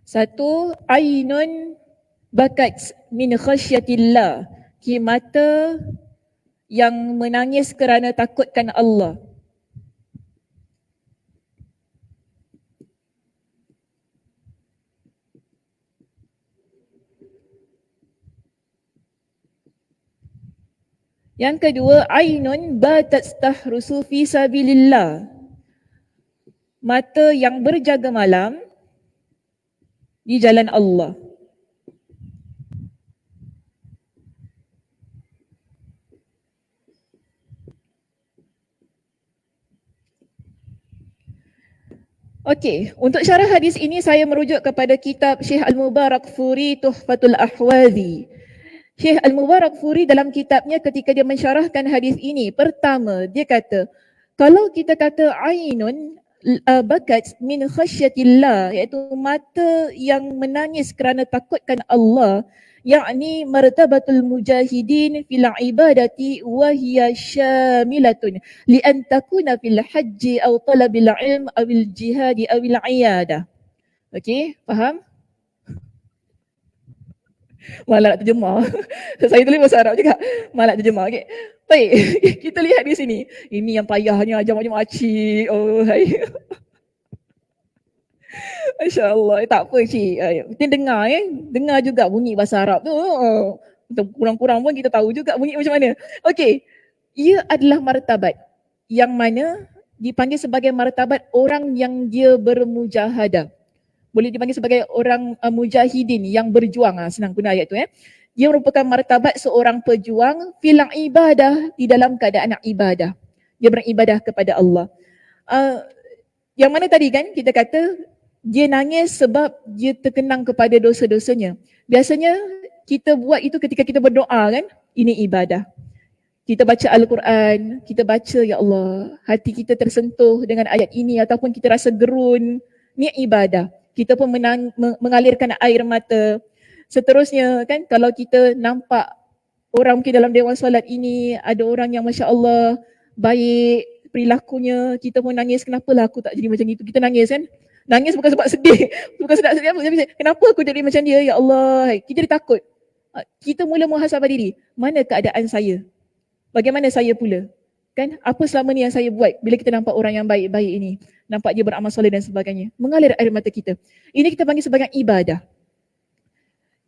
Satu, ainun bakat min khasyatillah. Okay, mata yang menangis kerana takutkan Allah. Yang kedua, ainun batat tahrusu fi sabilillah. Mata yang berjaga malam di jalan Allah. Okey, untuk syarah hadis ini saya merujuk kepada kitab Syekh Al-Mubarakfuri Tuhfatul Ahwazi. Syekh Al-Mubarakfuri dalam kitabnya ketika dia mensyarahkan hadis ini, pertama dia kata, kalau kita kata ainun bakat min khasyatillah, iaitu mata yang menangis kerana takutkan Allah, yakni martabatul mujahidin fil ibadati wa hiya syamilatun li an takuna fil hajji aw talabil ilm aw al jihad aw al iyadah. Okey, faham? Malah nak terjemah. Saya tulis bahasa Arab juga. Malah nak terjemah. Okay. Baik, kita lihat di sini. Ini yang payahnya ajar macam makcik. Oh, hai. Masya Allah. Tak apa cik. Kita dengar Dengar juga bunyi bahasa Arab tu. Kurang-kurang pun kita tahu juga bunyi macam mana. Okey. Ia adalah martabat yang mana dipanggil sebagai martabat orang yang dia bermujahadah. Boleh dipanggil sebagai orang mujahidin yang berjuang. Senang guna ayat tu. Dia merupakan martabat seorang pejuang fil ibadah, di dalam keadaan ibadah. Dia beribadah kepada Allah. Yang mana tadi kan kita kata dia nangis sebab dia terkenang kepada dosa-dosanya. Biasanya kita buat itu ketika kita berdoa kan. Ini ibadah. Kita baca Al-Quran, kita baca ya Allah, hati kita tersentuh dengan ayat ini ataupun kita rasa gerun. Ini ibadah. Kita pun mengalirkan air mata. Seterusnya kan kalau kita nampak orang mungkin dalam dewan solat ini ada orang yang Masya Allah baik perilakunya, kita pun nangis, kenapalah aku tak jadi macam itu. Kita nangis kan? Nangis bukan sebab sedih, bukan sebab sedih apa. Kenapa aku jadi macam dia ya Allah? Kita jadi takut. Kita mula muhasabah diri. Mana keadaan saya? Bagaimana saya pula? Kan apa selama ni yang saya buat bila kita nampak orang yang baik-baik ini, nampak dia beramal soleh dan sebagainya, mengalir air mata kita. Ini kita panggil sebagai ibadah.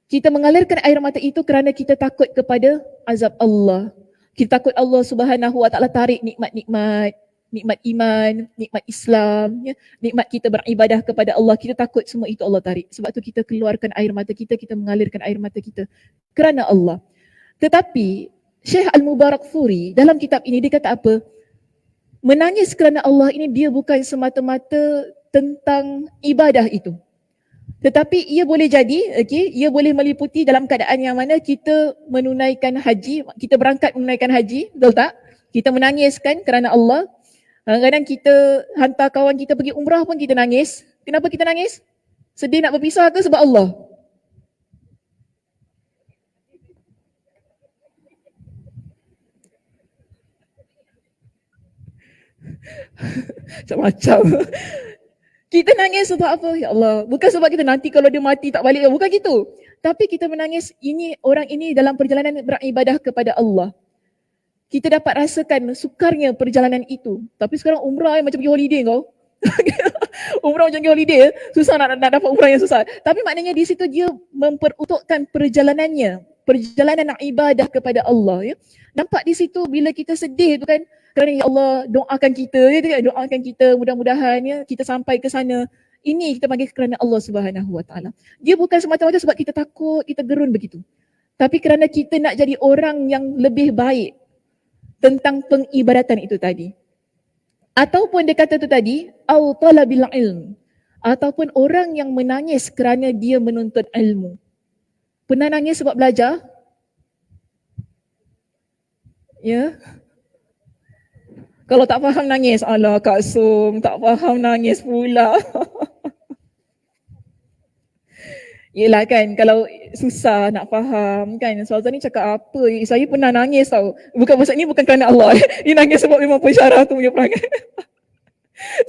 Kita mengalirkan air mata itu kerana kita takut kepada azab Allah. Kita takut Allah Subhanahu wa taala tarik nikmat-nikmat. nikmat iman, nikmat Islam, ya, nikmat kita beribadah kepada Allah, kita takut semua itu Allah tarik. Sebab tu kita keluarkan air mata kita, kita mengalirkan air mata kita kerana Allah. Tetapi Syekh Al-Mubarakfuri dalam kitab ini dia kata apa? Menangis kerana Allah ini dia bukan semata-mata tentang ibadah itu. Tetapi ia boleh jadi, ia boleh meliputi dalam keadaan yang mana kita menunaikan haji, kita berangkat menunaikan haji, betul tak? Kita menangis kan kerana Allah. Kadang-kadang kita hantar kawan kita pergi umrah pun kita nangis. Kenapa kita nangis? Sedih nak berpisah ke sebab Allah? Macam-macam. Kita nangis sebab apa? Ya Allah, bukan sebab kita nanti kalau dia mati tak balik, bukan gitu. Tapi kita menangis, ini orang ini dalam perjalanan beribadah kepada Allah. Kita dapat rasakan sukarnya perjalanan itu. Tapi sekarang umrah macam pergi holiday kau. Umrah macam pergi holiday, susah nak dapat umrah yang susah. Tapi maknanya di situ dia memperuntukkan perjalanannya, perjalanan nak ibadah kepada Allah. Ya. Nampak di situ bila kita sedih tu kan, kerana ya Allah doakan kita, ya, doakan kita mudah-mudahan ya, kita sampai ke sana. Ini kita panggil kerana Allah Subhanahu Wa Taala. Dia bukan semata-mata sebab kita takut, kita gerun begitu. Tapi kerana kita nak jadi orang yang lebih baik tentang pengibadatan itu tadi. Ataupun dia kata tu tadi, au talabil ilm, ataupun orang yang menangis kerana dia menuntut ilmu. Pernah nangis sebab belajar? Ya. Kalau tak faham nangis, alah Kak Sum, tak faham nangis pula. Yelah kan, kalau susah nak faham kan, Suazan ni cakap apa, saya pernah nangis tau. Bukan maksud ni bukan kerana Allah, dia nangis sebab memang pensyarah tu punya perangai.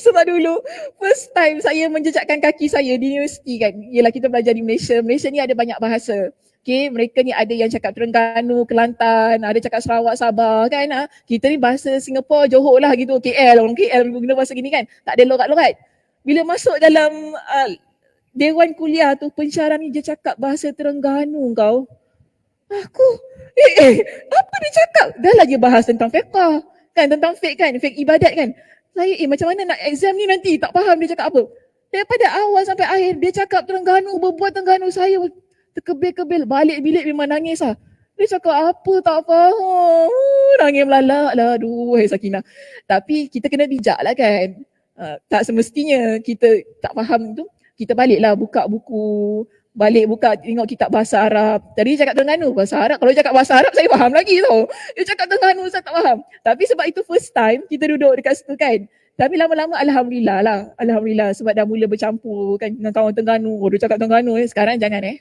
Sebab dulu, first time saya menjejakkan kaki saya di universiti kan, yelah kita belajar di Malaysia. Malaysia ni ada banyak bahasa. Okay, mereka ni ada yang cakap Terengganu, Kelantan, ada cakap Sarawak, Sabah kan. Kita ni bahasa Singapore, Johor lah gitu, KL, orang KL guna bahasa gini kan. Tak ada logat-logat. Bila masuk dalam dewan kuliah tu, pensyarah ni dia cakap bahasa Terengganu kau. Aku, apa dia cakap? Dah lah dia bahas tentang fiqah kan, tentang fiqh kan, fiqh ibadat kan. Saya macam mana nak exam ni nanti, tak faham dia cakap apa. Daripada awal sampai akhir dia cakap Terengganu, berbuat Terengganu, saya terkebil-kebil, balik bilik memang nangis lah. Dia cakap apa tak faham, nangis melalak lah, aduh Sakinah. Tapi kita kena bijak lah kan. Tak semestinya kita tak faham tu, kita baliklah buka buku, balik buka tengok kitab bahasa Arab. Tadi cakap Terengganu, bahasa Arab. Kalau cakap bahasa Arab saya faham lagi tau. Dia cakap Terengganu saya tak faham. Tapi sebab itu first time kita duduk dekat situ kan. Tapi lama-lama Alhamdulillah lah. Alhamdulillah sebab dah mula bercampur kan dengan kawan Terengganu. Oh dia cakap Terengganu sekarang jangan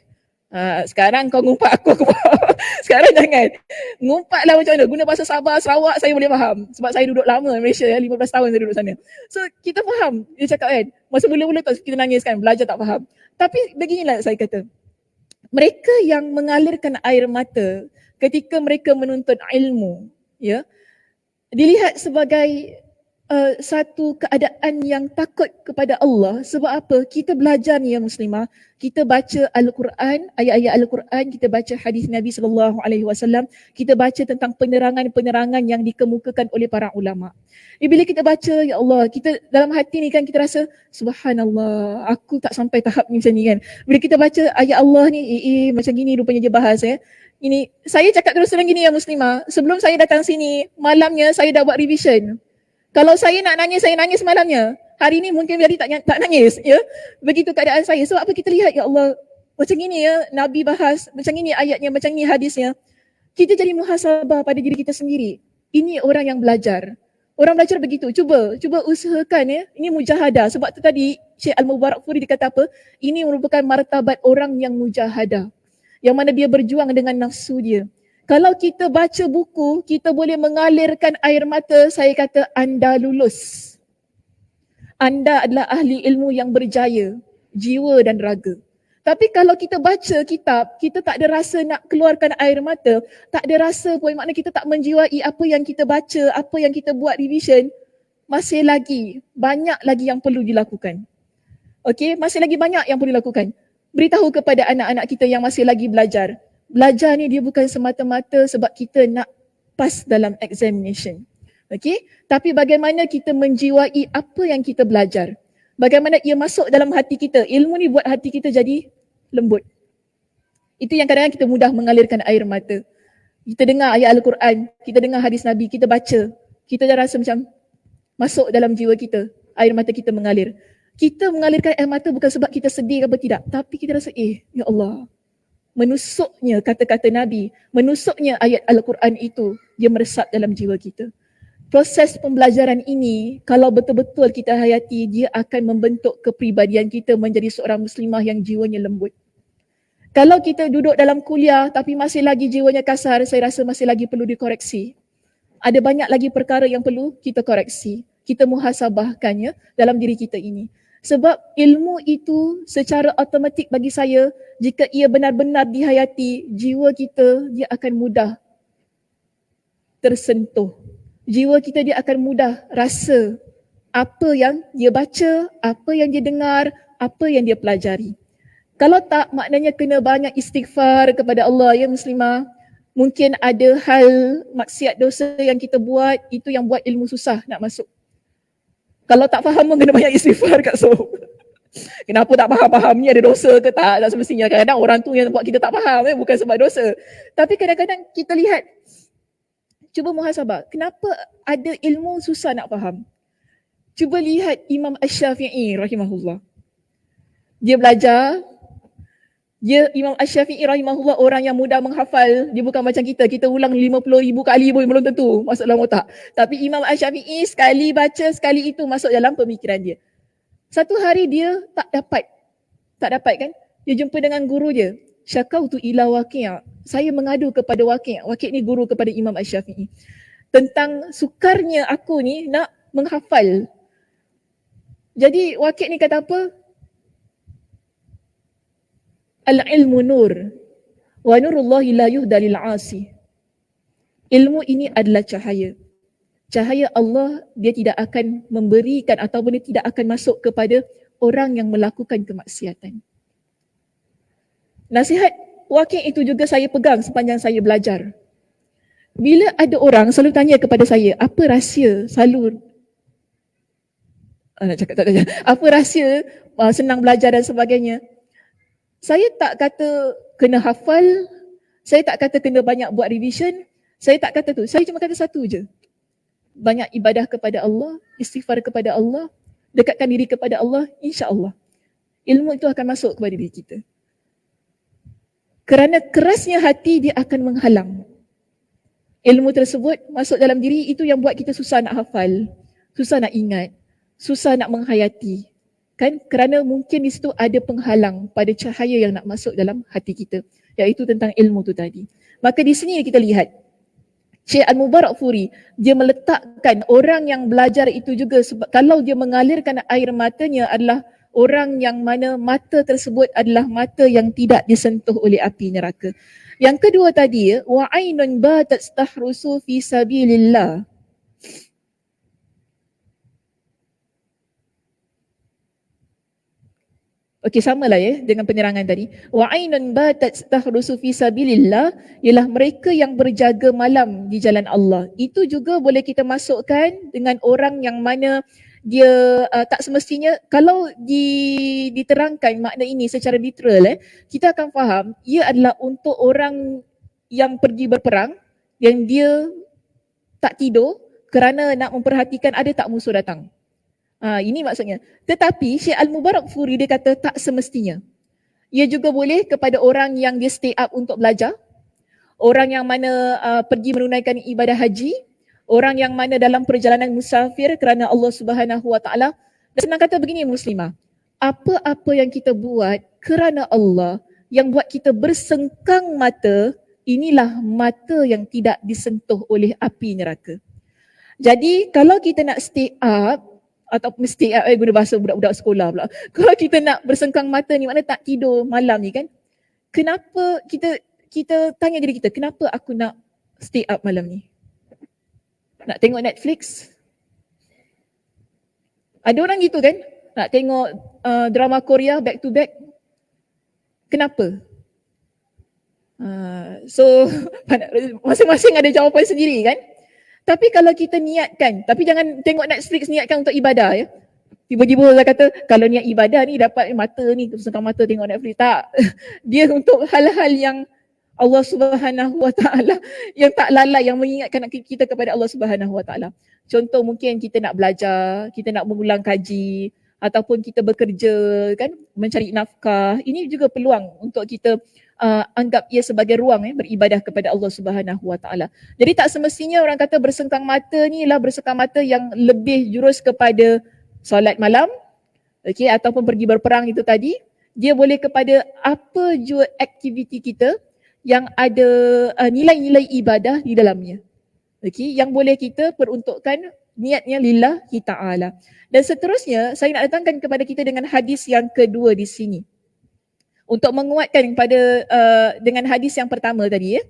sekarang kau ngumpat aku faham. Sekarang jangan. Ngumpatlah macam mana. Guna bahasa Sabah, Sarawak saya boleh faham. Sebab saya duduk lama di Malaysia 15 tahun saya duduk sana. So kita faham. Dia cakap kan. Masa mula-mula tu kita nangis kan. Belajar tak faham. Tapi beginilah saya kata. Mereka yang mengalirkan air mata ketika mereka menuntut ilmu, ya, dilihat sebagai satu keadaan yang takut kepada Allah. Sebab apa? Kita belajar ni ya muslimah, kita baca Al-Quran, ayat-ayat Al-Quran, kita baca hadis Nabi SAW, kita baca tentang penerangan-penerangan yang dikemukakan oleh para ulama. Bila kita baca, ya Allah, kita dalam hati ni kan kita rasa subhanallah, aku tak sampai tahap ni macam ni kan. Bila kita baca ayat Allah ni, macam gini rupanya dia bahas ya. Ini saya cakap terus terang gini ya muslimah, sebelum saya datang sini, malamnya saya dah buat revision. Kalau saya nak nangis, saya nangis malamnya. Hari ni mungkin jadi tak nangis, ya. Begitu keadaan saya. Sebab apa kita lihat, ya Allah, macam ini ya, Nabi bahas, macam ini ayatnya, macam ini hadisnya. Kita jadi muhasabah pada diri kita sendiri. Ini orang yang belajar. Orang belajar begitu. Cuba usahakan ya. Ini mujahadah. Sebab tu tadi Syekh Al-Mubarakfuri dia kata apa? Ini merupakan martabat orang yang mujahadah. Yang mana dia berjuang dengan nafsu dia. Kalau kita baca buku, kita boleh mengalirkan air mata, saya kata anda lulus. Anda adalah ahli ilmu yang berjaya, jiwa dan raga. Tapi kalau kita baca kitab, kita tak ada rasa nak keluarkan air mata, tak ada rasa pun, maknanya kita tak menjiwai apa yang kita baca, apa yang kita buat revision, masih lagi, banyak lagi yang perlu dilakukan. Okey, masih lagi banyak yang perlu dilakukan. Beritahu kepada anak-anak kita yang masih lagi belajar. Belajar ni dia bukan semata-mata sebab kita nak pass dalam examination. Okey, tapi bagaimana kita menjiwai apa yang kita belajar? Bagaimana ia masuk dalam hati kita? Ilmu ni buat hati kita jadi lembut. Itu yang kadang-kadang kita mudah mengalirkan air mata. Kita dengar ayat Al-Quran, kita dengar hadis Nabi, kita baca, kita dah rasa macam masuk dalam jiwa kita, air mata kita mengalir. Kita mengalirkan air mata bukan sebab kita sedih atau tidak, tapi kita rasa ya Allah, menusuknya kata-kata Nabi, menusuknya ayat Al-Quran itu, dia meresap dalam jiwa kita. Proses pembelajaran ini, kalau betul-betul kita hayati, dia akan membentuk kepribadian kita menjadi seorang muslimah yang jiwanya lembut. Kalau kita duduk dalam kuliah tapi masih lagi jiwanya kasar, saya rasa masih lagi perlu dikoreksi. Ada banyak lagi perkara yang perlu kita koreksi. Kita muhasabahkannya dalam diri kita ini. Sebab ilmu itu secara automatik bagi saya, jika ia benar-benar dihayati, jiwa kita dia akan mudah tersentuh. Jiwa kita dia akan mudah rasa apa yang dia baca, apa yang dia dengar, apa yang dia pelajari. Kalau tak, maknanya kena banyak istighfar kepada Allah ya muslimah. Mungkin ada hal maksiat dosa yang kita buat, itu yang buat ilmu susah nak masuk. Kalau tak faham pun kena banyak istighfar kat so. Kenapa tak faham-faham ni ada dosa ke tak? Tak semestinya. Kadang-kadang orang tu yang buat kita tak faham, bukan sebab dosa. Tapi kadang-kadang kita lihat, cuba muhasabah, kenapa ada ilmu susah nak faham? Cuba lihat Imam Asy-Syafi'i rahimahullah. Dia belajar, Imam Asy-Syafi'i rahimahullah orang yang mudah menghafal. Dia bukan macam kita ulang 50,000 kali pun belum tentu masuk dalam otak. Tapi Imam Asy-Syafi'i sekali baca, sekali itu masuk dalam pemikiran dia. Satu hari dia tak dapat kan? Dia jumpa dengan guru dia. Syakautu ila Waqi'. Saya mengadu kepada Waqi'. Waqi' ni guru kepada Imam Asy-Syafi'i. Tentang sukarnya aku ni nak menghafal. Jadi Waqi' ni kata apa? Al-ilmu nur wa nurullahi la yuhda lil 'asi. Ilmu ini adalah cahaya. Cahaya Allah dia tidak akan memberikan ataupun dia tidak akan masuk kepada orang yang melakukan kemaksiatan. Nasihat Waqi' itu juga saya pegang sepanjang saya belajar. Bila ada orang selalu tanya kepada saya, apa rahsia selalu apa rahsia senang belajar dan sebagainya. Saya tak kata kena hafal, saya tak kata kena banyak buat revision, saya tak kata tu. Saya cuma kata satu je. Banyak ibadah kepada Allah, istighfar kepada Allah, dekatkan diri kepada Allah, insya-Allah ilmu itu akan masuk kepada diri kita. Kerana kerasnya hati dia akan menghalang ilmu tersebut masuk dalam diri, itu yang buat kita susah nak hafal, susah nak ingat, susah nak menghayati. Kan? Kerana mungkin di situ ada penghalang pada cahaya yang nak masuk dalam hati kita, iaitu tentang ilmu tu tadi. Maka di sini kita lihat Syekh Al-Mubarakfuri, dia meletakkan orang yang belajar itu juga sebab kalau dia mengalirkan air matanya adalah orang yang mana mata tersebut adalah mata yang tidak disentuh oleh api neraka. Yang kedua tadi, wa ainun batat tahrusu fi sabilillah. Okey, samalah dengan penerangan tadi. Wa ainun batat tahrusu fi sabilillah, ialah mereka yang berjaga malam di jalan Allah. Itu juga boleh kita masukkan dengan orang yang mana dia tak semestinya, kalau diterangkan makna ini secara literal, kita akan faham ia adalah untuk orang yang pergi berperang yang dia tak tidur kerana nak memperhatikan ada tak musuh datang. Ini maksudnya. Tetapi Syekh Al-Mubarakfuri dia kata tak semestinya. Ia juga boleh kepada orang yang dia stay up untuk belajar, orang yang mana pergi menunaikan ibadah haji, orang yang mana dalam perjalanan musafir kerana Allah Subhanahu Wa Taala. Dan senang kata begini muslimah, apa-apa yang kita buat kerana Allah yang buat kita bersengkang mata, inilah mata yang tidak disentuh oleh api neraka. Jadi kalau kita nak stay up, atau mesti guna bahasa budak-budak sekolah pula. Kalau kita nak bersengkang mata ni, maknanya tak tidur malam ni kan. Kenapa kita tanya diri kita, kenapa aku nak stay up malam ni? Nak tengok Netflix? Ada orang gitu kan? Nak tengok drama Korea back to back? Kenapa? So masing-masing ada jawapan sendiri kan? Tapi kalau kita niatkan, tapi jangan tengok Netflix niatkan untuk ibadah ya. Tiba-tiba orang kata kalau niat ibadah ni dapat mata ni, teruskan mata tengok Netflix. Tak. Dia untuk hal-hal yang Allah Subhanahu Wa Taala yang tak lalai, yang mengingatkan kita kepada Allah Subhanahu Wa Taala. Contoh mungkin kita nak belajar, kita nak mengulang kaji, ataupun kita bekerja kan, mencari nafkah. Ini juga peluang untuk kita anggap ia sebagai ruang beribadah kepada Allah Subhanahu Wa Taala. Jadi tak semestinya orang kata bersengkang mata ni lah bersengkang mata yang lebih jurus kepada solat malam, okey, ataupun pergi berperang itu tadi. Dia boleh kepada apa jua aktiviti kita yang ada nilai-nilai ibadah di dalamnya. Okey, yang boleh kita peruntukkan niatnya lillahi ta'ala. Dan seterusnya, saya nak datangkan kepada kita dengan hadis yang kedua di sini. Untuk menguatkan pada dengan hadis yang pertama tadi ya.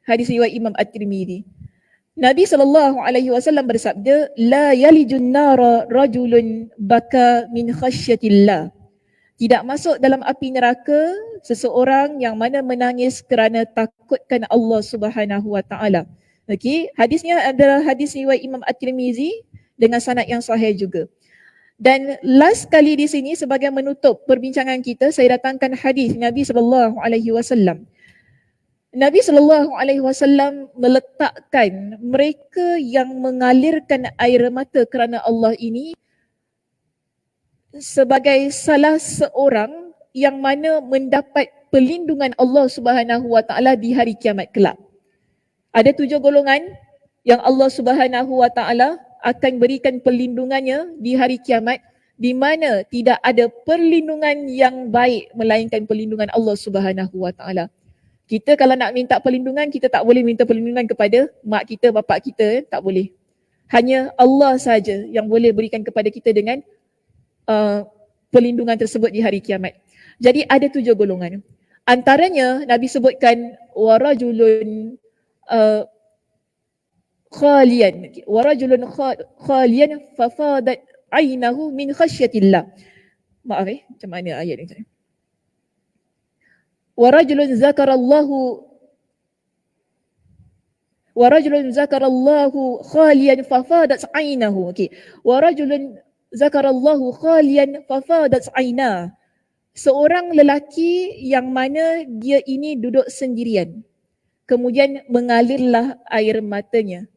Hadis riwayat Imam At-Tirmidzi. Nabi SAW bersabda, la yalijun nara rajulun baka min khasyatillah. Tidak masuk dalam api neraka seseorang yang mana menangis kerana takutkan Allah Subhanahu Wa Taala. Okey, hadisnya adalah hadis riwayat Imam At-Tirmidzi dengan sanad yang sahih juga. Dan last kali di sini sebagai menutup perbincangan kita, saya datangkan hadis Nabi SAW. Nabi SAW meletakkan mereka yang mengalirkan air mata kerana Allah ini sebagai salah seorang yang mana mendapat perlindungan Allah Subhanahu Wa Taala di hari kiamat kelak. Ada 7 golongan yang Allah Subhanahu Wa Taala akan berikan perlindungannya di hari kiamat, di mana tidak ada perlindungan yang baik melainkan perlindungan Allah Subhanahu Wa Taala. Kita kalau nak minta perlindungan, kita tak boleh minta perlindungan kepada mak kita, bapak kita, tak boleh. Hanya Allah saja yang boleh berikan kepada kita dengan perlindungan tersebut di hari kiamat. Jadi ada 7 golongan. Antaranya Nabi sebutkan warajulun khalian, warajulun khalian fafadat ainahu min khasyatillah. Maaf macam mana ayat ni? Warajulun zakarallahu khalian fafadat ainahu. Okey. Warajulun zakarallahu khalian fafadat aina. Seorang lelaki yang mana dia ini duduk sendirian. Kemudian mengalirlah air matanya.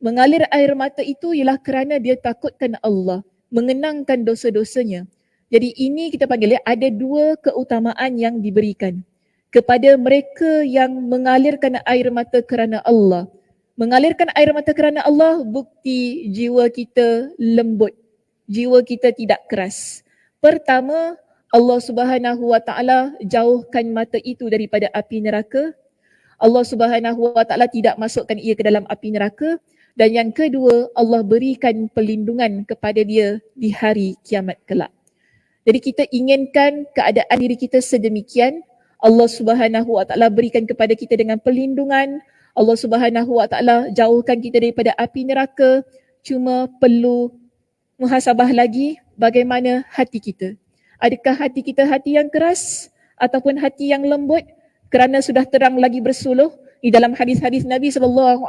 Mengalir air mata itu ialah kerana dia takutkan Allah, mengenangkan dosa-dosanya. Jadi ini kita panggil ada 2 keutamaan yang diberikan kepada mereka yang mengalirkan air mata kerana Allah. Mengalirkan air mata kerana Allah bukti jiwa kita lembut. Jiwa kita tidak keras. Pertama, Allah Subhanahu Wa Taala jauhkan mata itu daripada api neraka. Allah Subhanahu Wa Taala tidak masukkan ia ke dalam api neraka. Dan yang kedua, Allah berikan perlindungan kepada dia di hari kiamat kelak. Jadi kita inginkan keadaan diri kita sedemikian. Allah Subhanahu Wa Taala berikan kepada kita dengan perlindungan. Allah Subhanahu Wa Taala jauhkan kita daripada api neraka. Cuma perlu muhasabah lagi bagaimana hati kita. Adakah hati kita hati yang keras ataupun hati yang lembut kerana sudah terang lagi bersuluh di dalam hadis-hadis Nabi SAW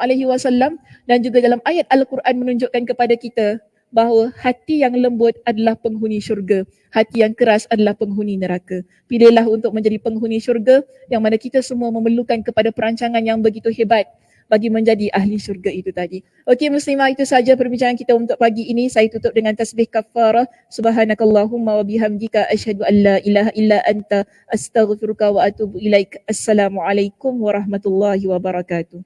dan juga dalam ayat Al-Quran menunjukkan kepada kita bahawa hati yang lembut adalah penghuni syurga, hati yang keras adalah penghuni neraka. Pilihlah untuk menjadi penghuni syurga yang mana kita semua memerlukan kepada perancangan yang begitu hebat bagi menjadi ahli syurga itu tadi. Okey muslimah, itu saja perbincangan kita untuk pagi ini. Saya tutup dengan tasbih kafarah. Subhanakallahumma wa bihamdika asyhadu an la ilaha illa anta astaghfiruka wa atubu ilaik. Assalamualaikum warahmatullahi wabarakatuh.